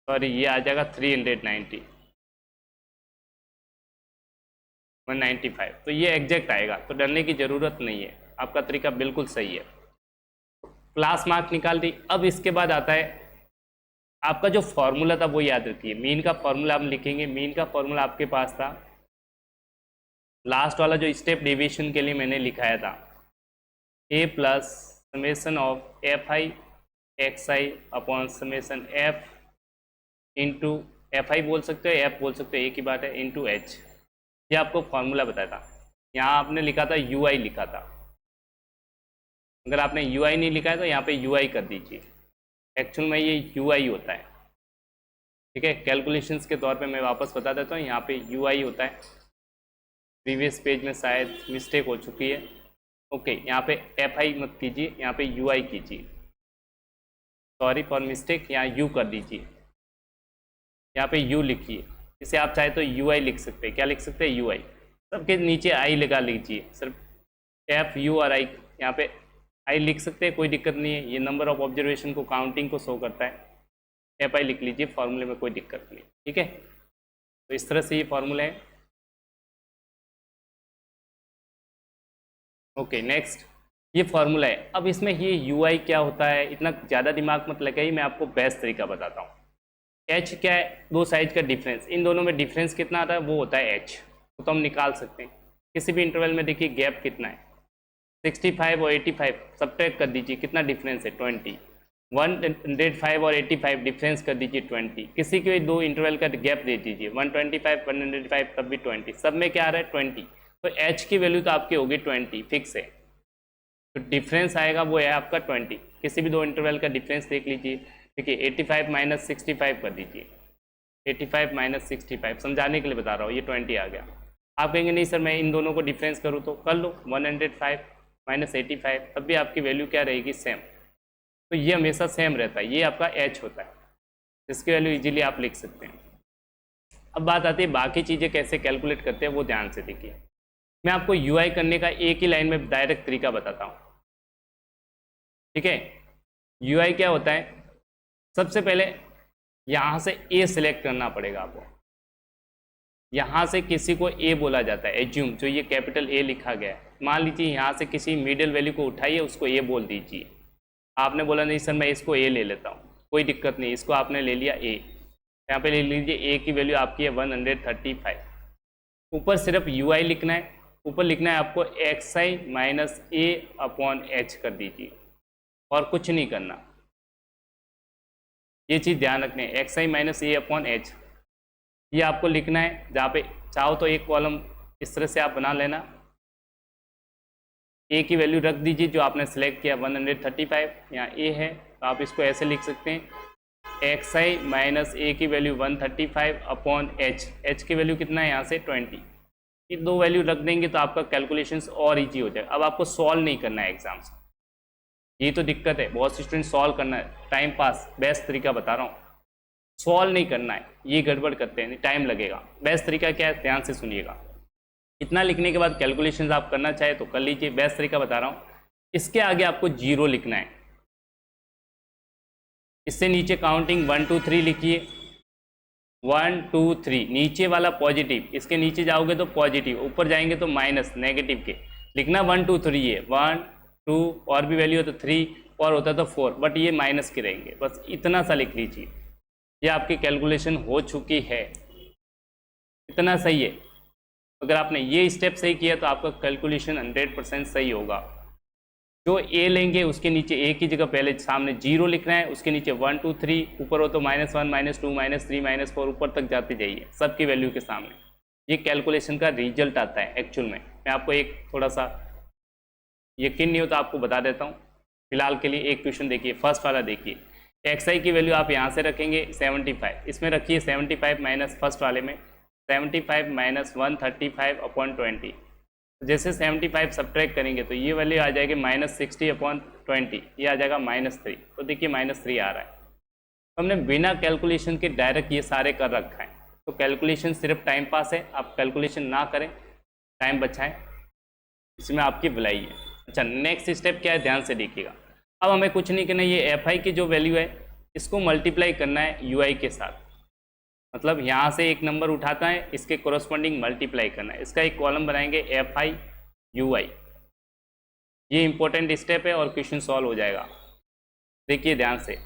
सॉरी ये आ जाएगा 390, 195। तो ये एग्जैक्ट आएगा, तो डरने की ज़रूरत नहीं है, आपका तरीका बिल्कुल सही है। क्लास मार्क निकाल दी। अब इसके बाद आता है आपका जो फॉर्मूला था वो याद रखिए। मीन का फॉर्मूला हम लिखेंगे, मीन का फॉर्मूला आपके पास था, लास्ट वाला जो स्टेप डेविएशन के लिए मैंने लिखाया था, a + summation of fi xi upon summation f into fi बोल सकते हो, f बोल सकते हो, एक ही बात है, इंटू h। ये आपको फॉर्मूला बताया था। यहाँ आपने लिखा था ui लिखा था, अगर आपने ui नहीं लिखा है तो यहाँ पे ui कर दीजिए, एक्चुअल में ये ui होता है, ठीक है। कैलकुलेशंस के तौर पे मैं वापस बता देता हूँ, यहाँ पे ui होता है, प्रीवियस पेज में शायद मिस्टेक हो चुकी है। ओके, यहाँ पे fi मत कीजिए, यहाँ पे ui कीजिए, सॉरी फॉर मिस्टेक, यहाँ u कर दीजिए, यहाँ पे u लिखिए। इसे आप चाहे तो ui लिख सकते हैं, क्या लिख सकते हैं, ui। सबके नीचे i लगा लीजिए, सिर्फ f u और i, यहाँ पे i लिख सकते हैं, कोई दिक्कत नहीं है, ये नंबर ऑफ ऑब्जर्वेशन को, काउंटिंग को शो करता है। fi लिख लीजिए, फॉर्मूले में कोई दिक्कत नहीं, ठीक है। तो इस तरह से ये फॉर्मूला है। ओके नेक्स्ट, ये फॉर्मूला है। अब इसमें ये UI क्या होता है, इतना ज़्यादा दिमाग मत लगाइए, मैं आपको बेस्ट तरीका बताता हूँ। H क्या है, दो साइज का डिफरेंस, इन दोनों में डिफरेंस कितना आता है, वो होता है H। तो हम निकाल सकते हैं किसी भी इंटरवल में। देखिए गैप कितना है, 65 और 85, सब्ट्रैक्ट कर दीजिए, कितना डिफरेंस है, 20। 105 और 85 डिफरेंस कर दीजिए 20। किसी के दो इंटरवल का गैप दे दीजिए, 125 105, तब भी 20, सब में क्या आ रहा है 20। तो H की वैल्यू तो आपकी होगी 20 फिक्स है, तो डिफरेंस आएगा वो है आपका 20। किसी भी दो इंटरवल का डिफरेंस देख लीजिए। देखिए 85 माइनस 65 कर दीजिए, 85 माइनस 65, समझाने के लिए बता रहा हूँ, ये 20 आ गया। आप कहेंगे नहीं सर मैं इन दोनों को डिफरेंस करूँ, तो कर लो 105 माइनस 85, तब भी आपकी वैल्यू क्या रहेगी, सेम। तो ये हमेशा सेम रहता है, ये आपका H होता है, इसकी वैल्यू इजीली आप लिख सकते हैं। अब बात आती है बाकी चीज़ें कैसे कैलकुलेट करते हैं, वो ध्यान से देखिए। मैं आपको UI करने का एक ही लाइन में डायरेक्ट तरीका बताता हूँ, ठीक है। UI क्या होता है, सबसे पहले यहाँ से A सिलेक्ट करना पड़ेगा आपको। यहाँ से किसी को A बोला जाता है, एज्यूम, जो ये कैपिटल A लिखा गया है। मान लीजिए यहाँ से किसी मिडिल वैल्यू को उठाइए, उसको A बोल दीजिए। आपने बोला नहीं सर मैं इसको A ले लेता हूँ, कोई दिक्कत नहीं, इसको आपने ले लिया A। यहाँ पे ले लीजिए A की वैल्यू आपकी है 135। ऊपर सिर्फ UI लिखना है, ऊपर लिखना है आपको xi minus A upon H कर दीजिए, और कुछ नहीं करना। ये चीज़ ध्यान रखनी है, xi minus A upon H, ये आपको लिखना है। जहाँ पे चाहो तो एक कॉलम इस तरह से आप बना लेना, A की वैल्यू रख दीजिए जो आपने सेलेक्ट किया 135, यहाँ A है तो आप इसको ऐसे लिख सकते हैं, xi माइनस A की वैल्यू 135 अपॉन H की वैल्यू कितना है यहाँ से 20। ये दो वैल्यू रख देंगे तो आपका कैलकुलेशंस और ईजी हो जाएगा। अब आपको सॉल्व नहीं करना है एग्जाम्स, ये तो दिक्कत है, बहुत से स्टूडेंट सॉल्व करना है, टाइम पास, बेस्ट तरीका बता रहा हूँ, सॉल्व नहीं करना है, ये गड़बड़ करते हैं, टाइम लगेगा। बेस्ट तरीका क्या है, ध्यान से सुनिएगा। इतना लिखने के बाद कैलकुलेशंस आप करना चाहे तो कर लीजिए, बेस्ट तरीका बता रहा हूँ। इसके आगे आपको 0 लिखना है, इससे नीचे काउंटिंग 1 2 3 लिखिए, 1 2 3, नीचे वाला पॉजिटिव, इसके नीचे जाओगे तो पॉजिटिव, ऊपर जाएंगे तो माइनस, नेगेटिव के लिखना 1 2 3 है, 1 2 और भी वैल्यू हो तो 3 और होता तो 4, बट ये माइनस के रहेंगे, बस इतना सा लिख लीजिए। ये आपकी कैलकुलेशन हो चुकी है, इतना सही है। अगर आपने ये स्टेप सही किया तो आपका कैलकुलेशन 100% सही होगा। जो A लेंगे उसके नीचे A की जगह पहले सामने 0 लिखना है, उसके नीचे 1 2 3, ऊपर हो तो -1 -2 -3 -4, ऊपर तक जाते जाइए सबकी वैल्यू के सामने। ये कैलकुलेशन का रिजल्ट आता है एक्चुअल में। मैं आपको एक थोड़ा सा यकीन नहीं हो तो आपको बता देता हूँ। फिलहाल के लिए एक क्वेश्चन देखिए, फर्स्ट वाला देखिए। xi की वैल्यू आप यहाँ से रखेंगे 75, इसमें रखिए 75 माइनस फर्स्ट वाले में 75 माइनस 135 अपॉन 20। जैसे 75 सब्ट्रैक्ट करेंगे तो ये वैल्यू आ जाएगी -60 अपॉन 20, ये आ जाएगा -3। तो देखिए -3 आ रहा है। तो हमने बिना कैलकुलेशन के डायरेक्ट ये सारे कर रखा है। तो कैलकुलेशन सिर्फ टाइम पास है, आप कैलकुलेशन ना करें, टाइम बचाएं, इसमें आपकी भलाई है। अच्छा, नेक्स्ट स्टेप क्या है, ध्यान से देखिएगा। अब हमें कुछ नहीं करना, ये fi की जो वैल्यू है इसको मल्टीप्लाई करना है ui के साथ। मतलब यहाँ से एक नंबर उठाता है, इसके कोरस्पॉन्डिंग मल्टीप्लाई करना है। इसका एक कॉलम बनाएंगे fi ui, ये इंपॉर्टेंट स्टेप है और क्वेश्चन सॉल्व हो जाएगा। देखिए ध्यान से,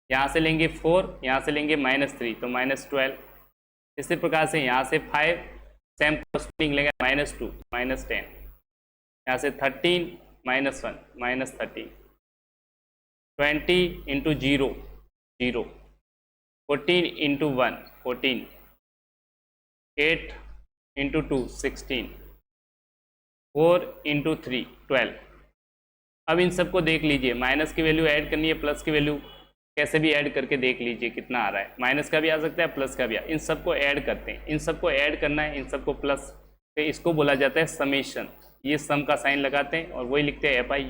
यहाँ से लेंगे 4, यहाँ से लेंगे -3 तो -12। इसी प्रकार से यहाँ से 5, सेम कोरस्पॉन्डिंग लेंगे -2 -10, यहाँ से 13 -1 -13, 20 इंटू 0 0, 14 इंटू 1 14, 8 इंटू 2 16, 4 इंटू 3 12। अब इन सबको देख लीजिए, माइनस की वैल्यू ऐड करनी है, प्लस की वैल्यू कैसे भी ऐड करके देख लीजिए कितना आ रहा है। माइनस का भी आ सकता है, प्लस का भी आ, इन सबको ऐड करते हैं, इन सबको ऐड करना है, इन सबको प्लस, तो इसको बोला जाता है समेशन। ये सम का साइन लगाते हैं और वही लिखते हैं fi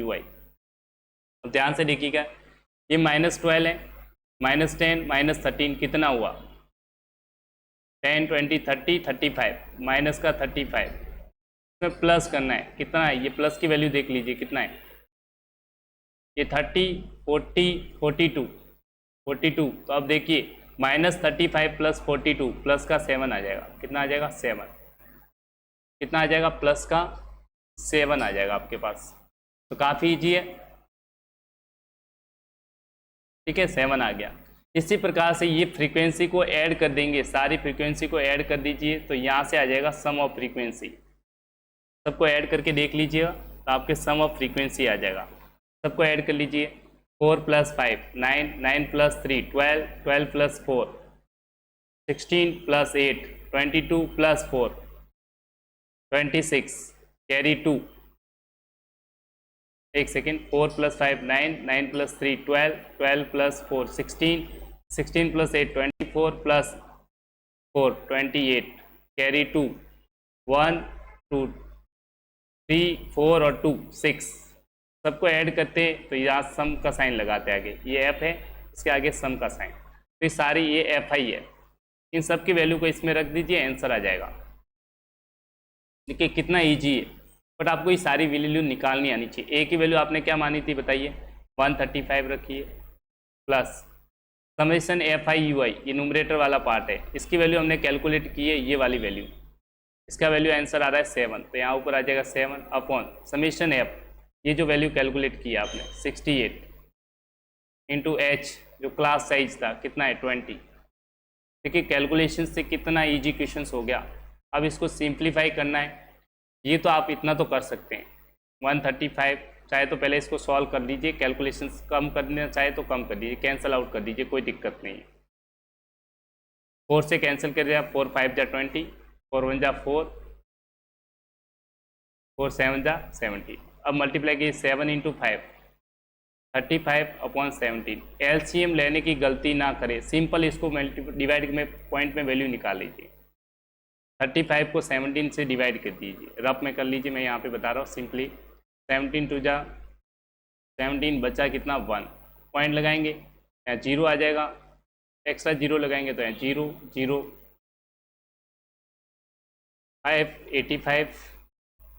ui। अब ध्यान से देखिएगा, ये -12 है, -10 -13 कितना हुआ, 10 20 30 35, माइनस का 35, इसमें प्लस करना है, कितना है, ये प्लस की वैल्यू देख लीजिए कितना है, ये 30 40 42 42। तो अब देखिए -35 प्लस 42 प्लस का 7 आ जाएगा, कितना आ जाएगा 7, कितना आ जाएगा प्लस का 7 आ जाएगा आपके पास। तो काफ़ी ईजी है, ठीक है, 7 आ गया। इसी प्रकार से ये फ्रीक्वेंसी को ऐड कर देंगे, सारी फ्रीक्वेंसी को ऐड कर दीजिए, तो यहाँ से आ जाएगा सम ऑफ फ्रीक्वेंसी। सबको ऐड करके देख लीजिएगा तो आपके सम ऑफ फ्रीक्वेंसी आ जाएगा। सबको ऐड कर लीजिए, 4 + 5 9, 9 + 3 12, 12 + 4 16 + 8 22 + 4 26 कैरी 2। एक सेकेंड, 4 + 5 9, 9 + 3 12, 12 + 4 16, 16 + 8 24 + 4 28 कैरी 2 1 2 3 4 और 2 6। सबको ऐड करते तो यहाँ सम का साइन लगाते आगे, ये एफ है, इसके आगे सम का साइन, तो ये सारी ये एफ आई है। इन सब की वैल्यू को इसमें रख दीजिए, आंसर आ जाएगा। देखिए कितना इजी है, बट आपको ये सारी वैल्यू निकालनी आनी चाहिए। ए की वैल्यू आपने क्या मानी थी बताइए, 135 रखिए, plus summation f i u i, ये न्यूमरेटर वाला पार्ट है, इसकी वैल्यू हमने कैलकुलेट की है, ये वाली वैल्यू, इसका वैल्यू आंसर आ रहा है 7, तो यहाँ ऊपर आ जाएगा 7 अपॉन समेशन एफ, ये जो वैल्यू कैलकुलेट किया आपने 68 इंटू एच, जो क्लास साइज था कितना है 20। देखिए कैलकुलेशन से कितना इजी क्वेश्चन हो गया। अब इसको सिंप्लीफाई करना है, ये तो आप इतना तो कर सकते हैं 135, चाहे तो पहले इसको सॉल्व कर दीजिए, कैलकुलेशन कम करना चाहे तो कम कर दीजिए, कैंसिल आउट कर दीजिए, कोई दिक्कत नहीं है। 4 से कैंसिल कर दिया, 4 5 जा 20, 4 1 जा 4, 4 7 जा 70। अब मल्टीप्लाई कीजिए 7 × 5 35 अपॉन 17। एलसीएम लेने की गलती ना करें, सिंपल इसको डिवाइड में पॉइंट में वैल्यू निकाल लीजिए। 35 को 17 से डिवाइड कर दीजिए, रफ में कर लीजिए, मैं यहाँ पे बता रहा हूँ सिंपली। 17 2 जा 17, बचा कितना 1, पॉइंट लगाएंगे, यहाँ 0 आ जाएगा, एक्स्ट्रा 0 लगाएंगे तो यहाँ 0 0 5 85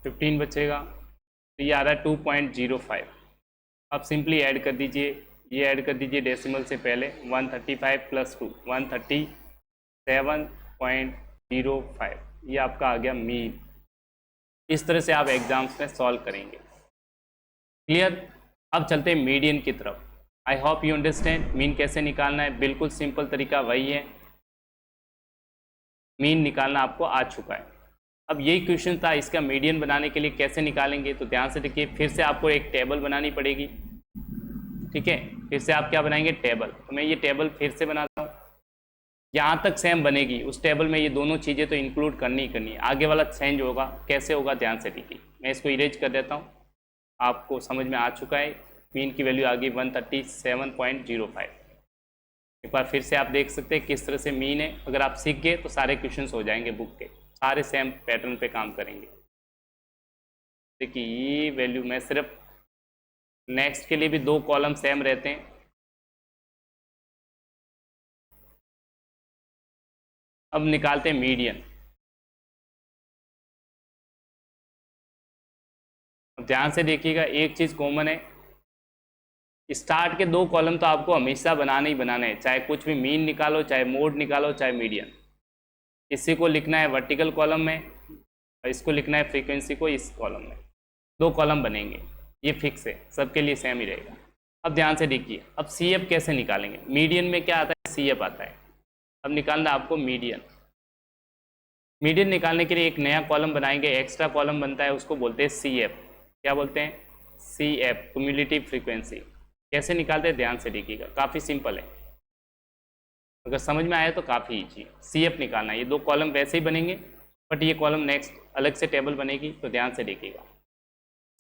15 बचेगा, तो ये आ रहा है 2.05। अब सिंपली ऐड कर दीजिए, ये ऐड कर दीजिए डेसिमल से पहले, 135 + 2 137.05, ये आपका आ गया मीन। इस तरह से आप एग्जाम्स में सॉल्व करेंगे। क्लियर? अब चलते हैं मीडियन की तरफ। I hope you understand mean कैसे निकालना है, बिल्कुल सिंपल तरीका वही है, मीन निकालना आपको आ चुका है। अब यही क्वेश्चन था, इसका मीडियन बनाने के लिए कैसे निकालेंगे, तो ध्यान से देखिए, फिर से आपको एक टेबल बनानी पड़ेगी, ठीक है, फिर से आप क्या बनाएंगे टेबल, तो मैं ये टेबल फिर से बनाता हूँ, यहाँ तक सेम बनेगी, उस टेबल में ये दोनों चीज़ें तो इंक्लूड करनी ही करनी है, आगे वाला चेंज होगा, कैसे होगा ध्यान से देखिए। मैं इसको इरेज कर देता हूँ, आपको समझ में आ चुका है, मीन की वैल्यू आ गई 137.05। एक बार फिर से आप देख सकते हैं किस तरह से मीन है, अगर आप सीख गए तो सारे क्वेश्चंस हो जाएंगे बुक के, सारे सेम पैटर्न पे काम करेंगे। देखिए ये वैल्यू, मैं सिर्फ नेक्स्ट के लिए भी 2 कॉलम सेम रहते हैं। अब निकालते हैं मीडियन। अब ध्यान से देखिएगा, एक चीज़ कॉमन है, स्टार्ट के 2 कॉलम तो आपको हमेशा बनाने ही बनाने हैं, चाहे कुछ भी मीन निकालो, चाहे मोड निकालो, चाहे मीडियन। इसी को लिखना है वर्टिकल कॉलम में और इसको लिखना है फ्रीक्वेंसी को इस कॉलम में, 2 कॉलम बनेंगे, ये फिक्स है, सबके लिए सेम ही रहेगा। अब ध्यान से देखिए, अब सी एफ कैसे निकालेंगे, मीडियन में क्या आता है, सी एफ आता है। अब निकालना आपको मीडियन। मीडियन निकालने के लिए एक नया कॉलम बनाएंगे, एक्स्ट्रा कॉलम बनता है, उसको बोलते हैं सी एफ। क्या बोलते हैं, सी एफ, क्यूमुलेटिव फ्रीक्वेंसी। कैसे निकालते हैं ध्यान से देखिएगा, काफ़ी सिंपल है, अगर समझ में आया तो काफ़ी ईजी। सी एफ निकालना है, ये 2 कॉलम वैसे ही बनेंगे, बट ये कॉलम नेक्स्ट अलग से टेबल बनेगी, तो ध्यान से देखिएगा।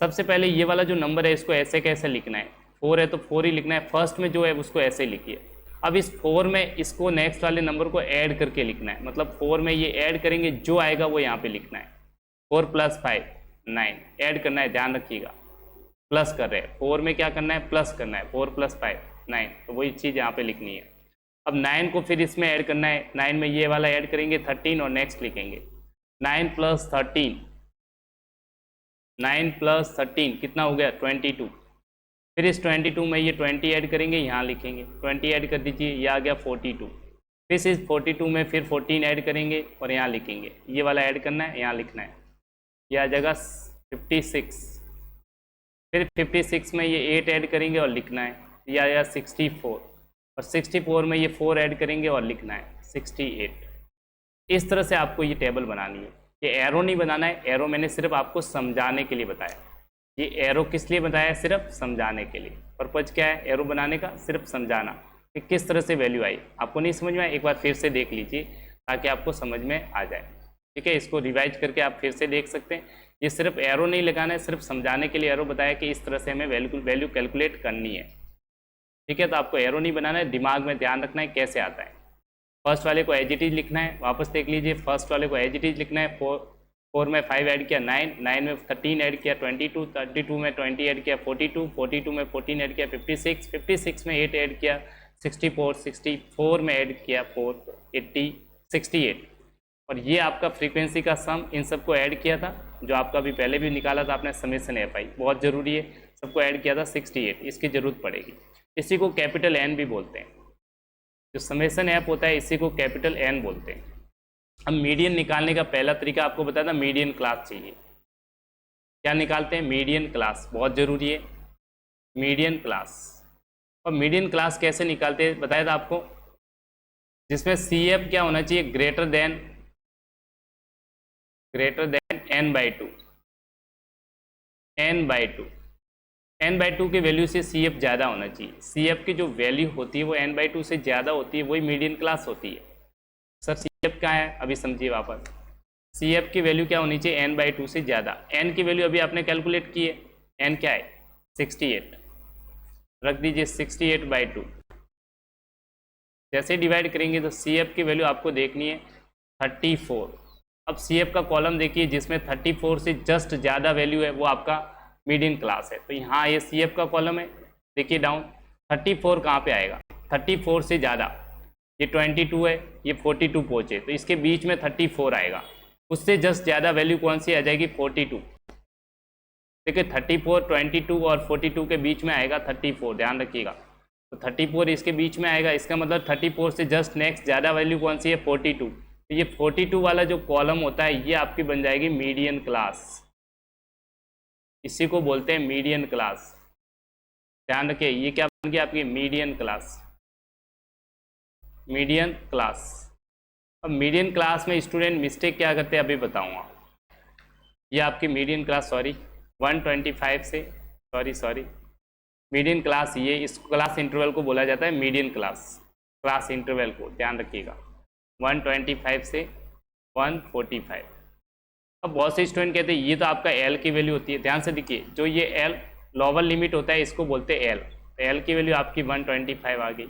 सबसे पहले ये वाला जो नंबर है इसको ऐसे कैसे लिखना है, 4 है तो 4 ही लिखना है, फर्स्ट में जो है उसको ऐसे ही लिखिए। अब इस 4 में इसको नेक्स्ट वाले नंबर को ऐड करके लिखना है, मतलब 4 में ये ऐड करेंगे, जो आएगा वो यहाँ पे लिखना है। 4 + 5 9 ऐड करना है, ध्यान रखिएगा, प्लस कर रहे हैं, 4 में क्या करना है, प्लस करना है, 4 + 5 9, तो वही चीज़ यहाँ पे लिखनी है। अब 9 को फिर इसमें ऐड करना है, 9 में ये वाला ऐड करेंगे 13 और नेक्स्ट लिखेंगे 9 + 13, 9 + 13 कितना हो गया 22। फिर इस 22 में ये 20 ऐड करेंगे, यहाँ लिखेंगे 20 ऐड कर दीजिए, ये आ गया 42। फिर इस 42 में फिर 14 ऐड करेंगे और यहाँ लिखेंगे, ये वाला ऐड करना है, यहाँ लिखना है, ये आ जाएगा 56, फिर 56 में ये 8 ऐड करेंगे और लिखना है, या 64, और 64 में ये 4 ऐड करेंगे और लिखना है 68। इस तरह से आपको ये टेबल बनानी है। ये एरो नहीं बनाना है, एरो मैंने सिर्फ आपको समझाने के लिए बताया। ये एरो किस लिए बताया? सिर्फ समझाने के लिए। पर्पज क्या है एरो बनाने का? सिर्फ समझाना कि किस तरह से वैल्यू आई। आपको नहीं समझ में आया, एक बार फिर से देख लीजिए ताकि आपको समझ में आ जाए। ठीक है, इसको रिवाइज करके आप फिर से देख सकते हैं। ये सिर्फ एरो नहीं लगाना है, सिर्फ समझाने के लिए एरो बताया कि इस तरह से हमें वैल्यू कैलकुलेट करनी है। ठीक है, तो आपको एरो नहीं बनाना है, दिमाग में ध्यान रखना है कैसे आता है। फर्स्ट वाले को एज इट इज लिखना है, वापस देख लीजिए। फर्स्ट वाले को एज इट इज लिखना है। 4 में 5 ऐड किया 9, 9 में 13 ऐड किया 22, 32 में 20 ऐड किया 42, 42 में 14 ऐड किया 56, 56 में 8 ऐड किया 64, 64 में ऐड किया 4, 80, 68। और ये आपका फ्रीक्वेंसी का सम इन सबको ऐड किया था, जो आपका भी पहले भी निकाला था आपने, समेशन एफ आई, बहुत ज़रूरी है। सबको ऐड किया था 68, इसकी ज़रूरत पड़ेगी। इसी को कैपिटल एन भी बोलते हैं। जो समेशन ऐप होता है इसी को कैपिटल एन बोलते हैं। अब मीडियन निकालने का पहला तरीका आपको बताया था, मीडियन क्लास चाहिए। क्या निकालते हैं? मीडियन क्लास, बहुत ज़रूरी है मीडियन क्लास। और मीडियन क्लास कैसे निकालते हैं बताया था आपको, जिसमें सी एफ क्या होना चाहिए? Greater than n/2, n/2, n/2 के वैल्यू से सी एफ ज़्यादा होना चाहिए। सी एफ की जो वैल्यू होती है वो n/2 से ज़्यादा होती है, वही मीडियन क्लास होती है। सर सी एफ क्या है? अभी समझिए वापस। सी एफ की वैल्यू क्या होनी चाहिए? n/2 से ज़्यादा। n की वैल्यू अभी आपने कैलकुलेट की है, n क्या है? 68, रख दीजिए 68/2। जैसे डिवाइड करेंगे तो सी एफ की वैल्यू आपको देखनी है 34। अब सी एफ का कॉलम देखिए, जिसमें 34 से जस्ट ज़्यादा वैल्यू है वो आपका मीडियन क्लास है। तो यहाँ ये सी एफ का कॉलम है, देखिए डाउन 34 कहाँ पे आएगा? 34 से ज़्यादा, ये 22 है, ये 42 पहुँचे, तो इसके बीच में 34 आएगा। उससे जस्ट ज़्यादा वैल्यू कौन सी आ जाएगी? 42। देखिए 34, 22 और 42 के बीच में आएगा 34, ध्यान रखिएगा। तो 34 इसके बीच में आएगा, इसका मतलब 34 से जस्ट नेक्स्ट ज़्यादा वैल्यू कौन सी है? 42। तो ये 42 वाला जो कॉलम होता है ये आपकी बन जाएगी मीडियन क्लास। इसी को बोलते हैं मीडियन क्लास। ध्यान रखिए, ये क्या बन गया आपकी? Median class, median class. अब मीडियन क्लास में स्टूडेंट मिस्टेक क्या करते हैं अभी बताऊंगा। ये आपकी मीडियन क्लास, सॉरी 125 से, सॉरी मीडियन क्लास, ये इस क्लास इंटरवल को बोला जाता है मीडियन क्लास। क्लास इंटरवल को ध्यान रखिएगा, 125 से 145। अब बहुत से स्टूडेंट कहते हैं ये तो आपका एल की वैल्यू होती है। ध्यान से देखिए, जो ये एल लोअर लिमिट होता है इसको बोलते हैं एल। एल की वैल्यू आपकी 125 आ गई।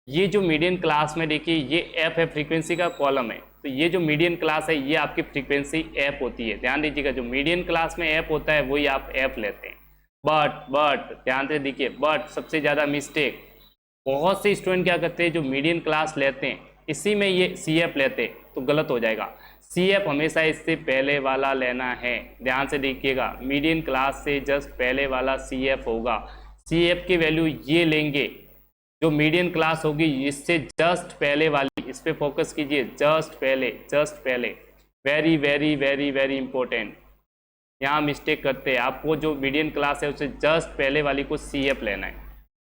ये जो मीडियन क्लास में देखिए ये एफ है, फ्रीक्वेंसी का कॉलम है। तो ये जो मीडियन क्लास है ये आपकी फ्रीक्वेंसी एफ होती है। ध्यान दीजिएगा, जो मीडियन क्लास में एफ होता है वही आप एफ लेते हैं। बट ध्यान से देखिए, बट सबसे ज़्यादा मिस्टेक बहुत से स्टूडेंट क्या करते हैं, जो मीडियन क्लास लेते हैं इसी में ये सी एफ लेते तो गलत हो जाएगा। सी एफ हमेशा इससे पहले वाला लेना है। ध्यान से देखिएगा, मीडियन क्लास से जस्ट पहले वाला सी एफ होगा। सी एफ की वैल्यू ये लेंगे जो मीडियन क्लास होगी इससे जस्ट पहले वाली, इस पर फोकस कीजिए, जस्ट पहले। Very very very very important, यहाँ मिस्टेक करते हैं। आपको जो मीडियन क्लास है उससे जस्ट पहले वाली को सी एफ लेना है।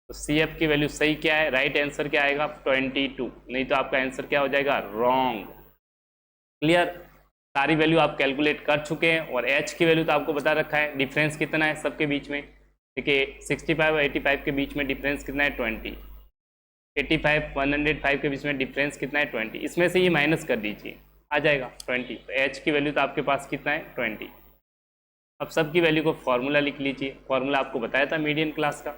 तो सी एफ की वैल्यू सही क्या है? राइट आंसर क्या आएगा? 22, नहीं तो आपका आंसर क्या हो जाएगा? रॉन्ग। क्लियर? सारी वैल्यू आप कैलकुलेट कर चुके हैं और एच की वैल्यू तो आपको बता रखा है। डिफरेंस कितना है सबके बीच में? देखिए 65 और 85 के बीच में डिफरेंस कितना है? 20। 85 105 के बीच में डिफरेंस कितना है? 20। इसमें से ये माइनस कर दीजिए, आ जाएगा 20। तो एच की वैल्यू तो आपके पास कितना है? 20। अब सब की वैल्यू को फॉर्मूला लिख लीजिए। फॉर्मूला आपको बताया था मीडियन क्लास का,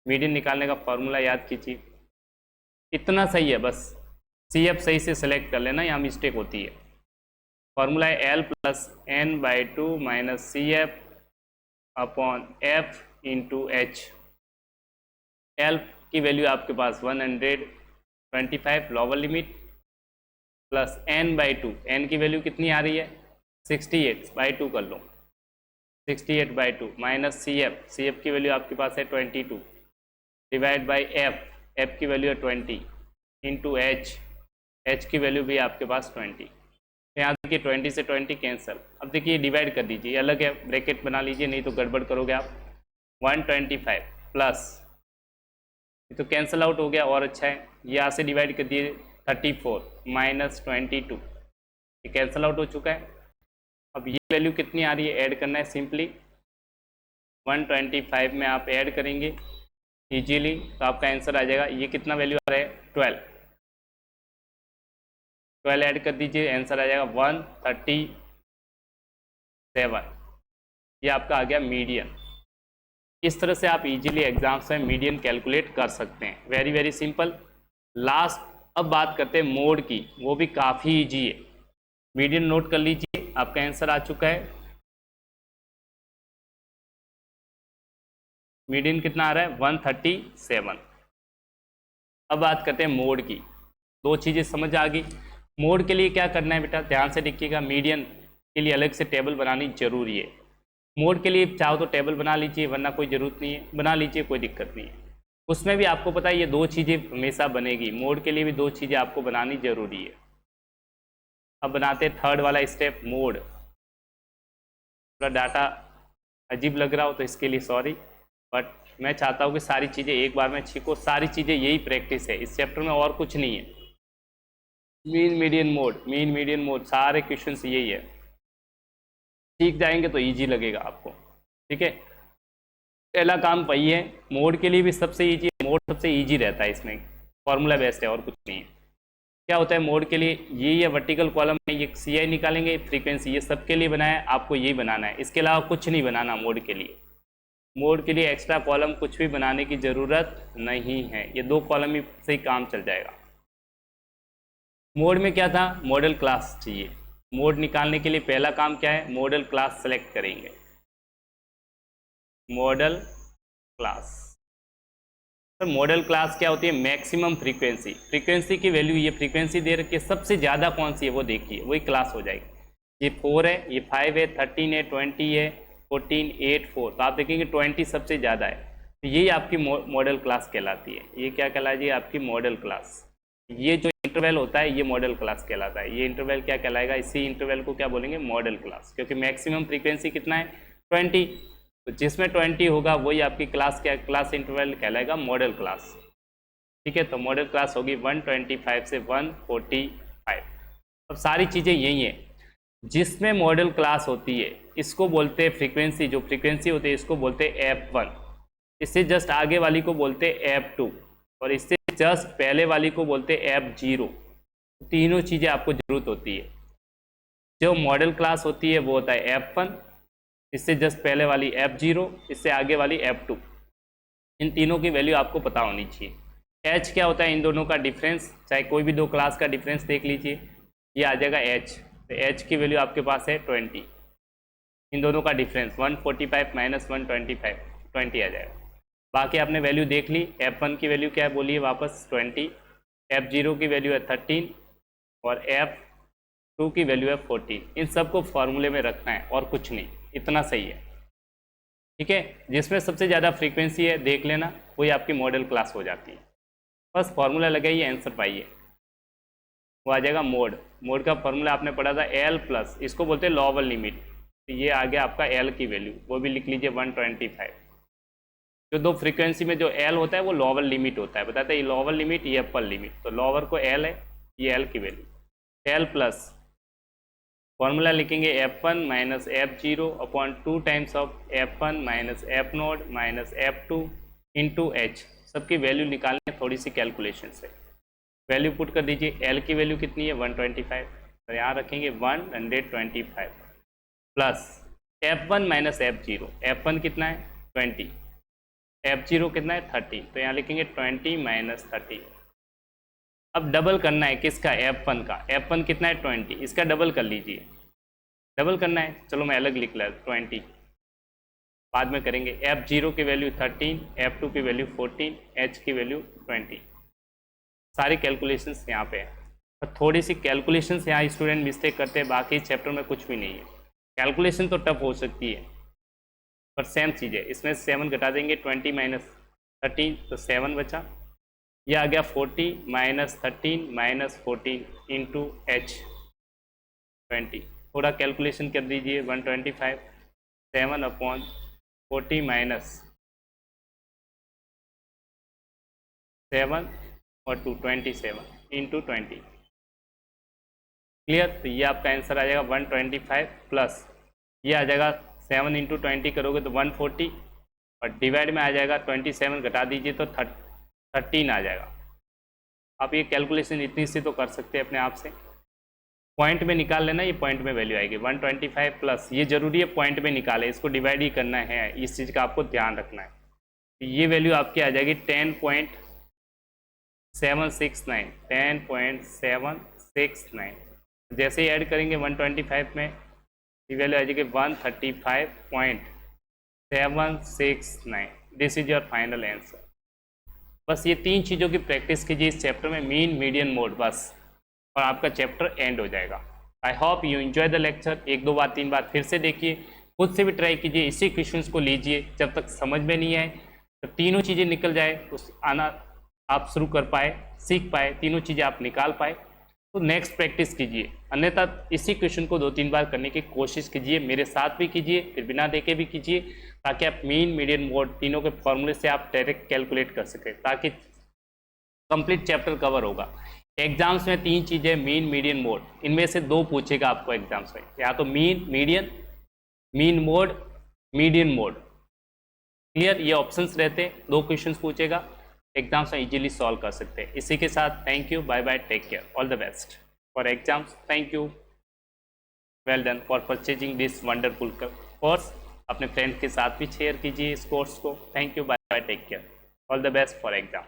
मीडियन निकालने का फॉर्मूला याद कीजिए। इतना सही है, बस सी एफ सही से सेलेक्ट कर लेना, यहाँ मिस्टेक होती है। फॉर्मूला है L plus n/2 minus C F upon F into H. L की वैल्यू आपके पास 125 lower limit plus n/2, n की वैल्यू कितनी आ रही है? 68/2 कर लो, 68/2 माइनस सी एफ की वैल्यू आपके पास है 22 डिवाइड बाई एफ की वैल्यू है 20 इंटू एच की वैल्यू भी आपके पास 20। यहाँ देखिए 20 से 20 कैंसिल। अब देखिए डिवाइड कर दीजिए, अलग है, ब्रैकेट बना लीजिए, नहीं तो गड़बड़ करोगे आप। 125 प्लस, ये तो कैंसिल आउट हो गया और अच्छा है। यहाँ से डिवाइड कर दिए 34 माइनस 22, ये कैंसिल आउट हो चुका है। अब ये वैल्यू कितनी आ रही है, ऐड करना है सिंपली। 125 में आप ऐड करेंगे इजीली तो आपका आंसर आ जाएगा। ये कितना वैल्यू आ रहा है, 12। 12 ऐड कर दीजिए, आंसर आ जाएगा 137। ये आपका आ गया मीडियन। इस तरह से आप इजीली एग्जाम्स में मीडियन कैलकुलेट कर सकते हैं, वेरी वेरी सिंपल। लास्ट अब बात करते हैं मोड की, वो भी काफ़ी इजी है। मीडियन नोट कर लीजिए, आपका आंसर आ चुका है। मीडियन कितना आ रहा है, 137। अब बात करते हैं मोड की। दो चीज़ें समझ आ गई। मोड के लिए क्या करना है बेटा, ध्यान से देखिएगा। मीडियन के लिए अलग से टेबल बनानी जरूरी है। मोड के लिए चाहो तो टेबल बना लीजिए, वरना कोई ज़रूरत नहीं है, बना लीजिए, कोई दिक्कत नहीं है। उसमें भी आपको पता है ये दो चीज़ें हमेशा बनेगी, मोड के लिए भी दो चीज़ें आपको बनानी जरूरी है। अब बनाते हैं थर्ड वाला स्टेप, मोड। थोड़ा डाटा अजीब लग रहा हो तो इसके लिए सॉरी, बट मैं चाहता हूँ कि सारी चीज़ें एक बार में सीखो। सारी चीज़ें यही प्रैक्टिस है इस चैप्टर में, और कुछ नहीं है। Mean median mode, mean median mode, सारे क्वेश्चंस यही है। सीख जाएंगे तो इजी लगेगा आपको, ठीक है। पहला काम वही है, मोड के लिए भी सबसे इजी है, मोड सबसे इजी रहता है, इसमें फॉर्मूला बेस्ड है और कुछ नहीं है। क्या होता है मोड के लिए, ये वर्टिकल कॉलम है, ये CI निकालेंगे, फ्रीक्वेंसी, ये सबके लिए बनाया है, आपको यही बनाना है, इसके अलावा कुछ नहीं बनाना मोड के लिए। मोड के लिए एक्स्ट्रा कॉलम कुछ भी बनाने की ज़रूरत नहीं है, ये दो कॉलम ही से ही काम चल जाएगा। मोड में क्या था, मॉडल क्लास चाहिए। मोड निकालने के लिए पहला काम क्या है, मॉडल क्लास सेलेक्ट करेंगे। Model class, sir model class क्या होती है, मैक्सिमम फ्रीक्वेंसी। फ्रीक्वेंसी की वैल्यू, ये फ्रीक्वेंसी दे रखी है, सबसे ज़्यादा कौन सी है वो देखिए, वही क्लास हो जाएगी। ये 4 है, ये 5 है, 13 है, 20 है, 14, 8, 4, तो आप देखेंगे 20 सबसे ज़्यादा है, तो यही आपकी मॉडल क्लास कहलाती है। ये क्या कहलाती है, आपकी मॉडल क्लास। ये जो इंटरवल होता है ये मॉडल क्लास कहलाता है। ये इंटरवल क्या कहलाएगा, इसी इंटरवल को क्या बोलेंगे, मॉडल क्लास, क्योंकि मैक्सिमम फ्रीक्वेंसी कितना है, 20, तो जिसमें 20 होगा वही आपकी क्लास, क्या क्लास इंटरवल कहलाएगा, मॉडल क्लास, ठीक है। तो मॉडल क्लास होगी 125 से 145। अब सारी चीज़ें यही है, जिसमें मॉडल क्लास होती है इसको बोलते हैं फ्रीक्वेंसी, जो फ्रीक्वेंसी होती है इसको बोलते हैं F1, इससे जस्ट आगे वाली को बोलते हैं F2, और इससे जस्ट पहले वाली को बोलते हैं F0। तीनों चीज़ें आपको जरूरत होती है। जो मॉडल क्लास होती है वो होता है F1, इससे जस्ट पहले वाली F0, इससे आगे वाली F2। इन तीनों की वैल्यू आपको पता होनी चाहिए। H क्या होता है, इन दोनों का डिफरेंस, चाहे कोई भी दो क्लास का डिफरेंस देख लीजिए, ये आ जाएगा H, तो H की वैल्यू आपके पास है 20। इन दोनों का डिफरेंस 145 माइनस 125, 20 आ जाएगा। बाकी आपने वैल्यू देख ली। F1 की वैल्यू क्या है बोलिए वापस, 20, F0 की वैल्यू है 13, और F2 की वैल्यू है 14। इन सबको फॉर्मूले में रखना है और कुछ नहीं, इतना सही है, ठीक है। जिसमें सबसे ज़्यादा फ्रीक्वेंसी है देख लेना, वही आपकी मॉडल क्लास हो जाती है। बस फॉर्मूला लगाइए, आंसर पाइए, वो आ जाएगा मोड। मोड का फॉर्मूला आपने पढ़ा था L प्लस, इसको बोलते हैं लोअर लिमिट, तो ये आ गया आपका L की वैल्यू, वो भी लिख लीजिए 125। जो दो फ्रीक्वेंसी में जो L होता है वो लोअर लिमिट होता है, बताते हैं ये लोअर लिमिट, ये अपर लिमिट, तो लोअर को L है, ये L की वैल्यू, L प्लस फॉर्मूला लिखेंगे F1 minus F0 upon 2 times of F1 minus F0 minus F2 into H। सबकी वैल्यू निकालनी है थोड़ी सी कैलकुलेशन से। वैल्यू पुट कर दीजिए, L की वैल्यू कितनी है 125, तो यहाँ रखेंगे 125 plus F1 minus F0, F1 कितना है 20, F0 कितना है 30, तो यहाँ लिखेंगे 20 माइनस 30। अब डबल करना है किसका, F1 का, F1 कितना है 20, इसका डबल कर लीजिए, डबल करना है, चलो मैं अलग लिख लेता 20, बाद में करेंगे। F0 की वैल्यू 13, F2 की वैल्यू 14, H की वैल्यू 20। सारी कैलकुलेशंस यहाँ पे है, पर थोड़ी सी कैलकुलेशंस यहाँ स्टूडेंट मिस्टेक करते हैं, बाकी चैप्टर में कुछ भी नहीं है। कैलकुलेशन तो टफ हो सकती है पर सेम चीज़ है, इसमें 7 घटा देंगे, 20 माइनस 13 तो 7 बचा, यह आ गया 40 माइनस 13 माइनस 14 इंटू H 20, थोड़ा कैलकुलेशन कर दीजिए। 125 7/40 माइनस 7 और 2 27 इंटू 20। क्लियर? तो ये आपका आंसर आ जाएगा 125 प्लस ये आ जाएगा 7 इंटू 20 करोगे तो 140 और डिवाइड में आ जाएगा 27 घटा दीजिए तो 13 आ जाएगा। आप ये कैलकुलेशन इतनी सी तो कर सकते हैं अपने आप से। पॉइंट में निकाल लेना, ये पॉइंट में वैल्यू आएगी 125 प्लस, ये जरूरी है पॉइंट में निकाले, इसको डिवाइड ही करना है, इस चीज़ का आपको ध्यान रखना है। तो ये वैल्यू आपकी आ जाएगी 10.769 10.769। जैसे ही ऐड करेंगे 125 में ये वैल्यू आ जाएगी 135.769। This is your final answer. बस ये 3 चीज़ों की प्रैक्टिस कीजिए इस चैप्टर में, मीन मीडियन मोड, बस, और आपका चैप्टर एंड हो जाएगा। I hope you enjoy the lecture. 1-2 बार 3 बार फिर से देखिए, खुद से भी ट्राई कीजिए, इसी क्वेश्चंस को लीजिए, जब तक समझ में नहीं आए, तो तीनों चीज़ें निकल जाए, उस आना आप शुरू कर पाए, सीख पाए, तीनों चीज़ें आप निकाल पाए, तो नेक्स्ट प्रैक्टिस कीजिए। अन्यथा इसी क्वेश्चन को 2-3 बार करने की कोशिश कीजिए, मेरे साथ भी कीजिए, फिर बिना देखे भी कीजिए, ताकि आप मीन मीडियन मोड तीनों के फॉर्मूले से आप डायरेक्ट कैलकुलेट कर सकें, ताकि कंप्लीट चैप्टर कवर होगा। एग्जाम्स में 3 चीज़ें, मीन मीडियन मोड, इनमें से 2 पूछेगा आपको एग्जाम्स में, या तो mean median, mean mode, median mode. Clear? ये ऑप्शंस रहते हैं, 2 क्वेश्चंस पूछेगा, एग्जाम्स में इजीली सॉल्व कर सकते हैं। इसी के साथ thank you, bye bye, take care, all the best for exams. Thank you, well done for purchasing this wonderful course. अपने फ्रेंड के साथ भी शेयर कीजिए इस कोर्स को। Thank you, bye bye, take care, all the best for exam.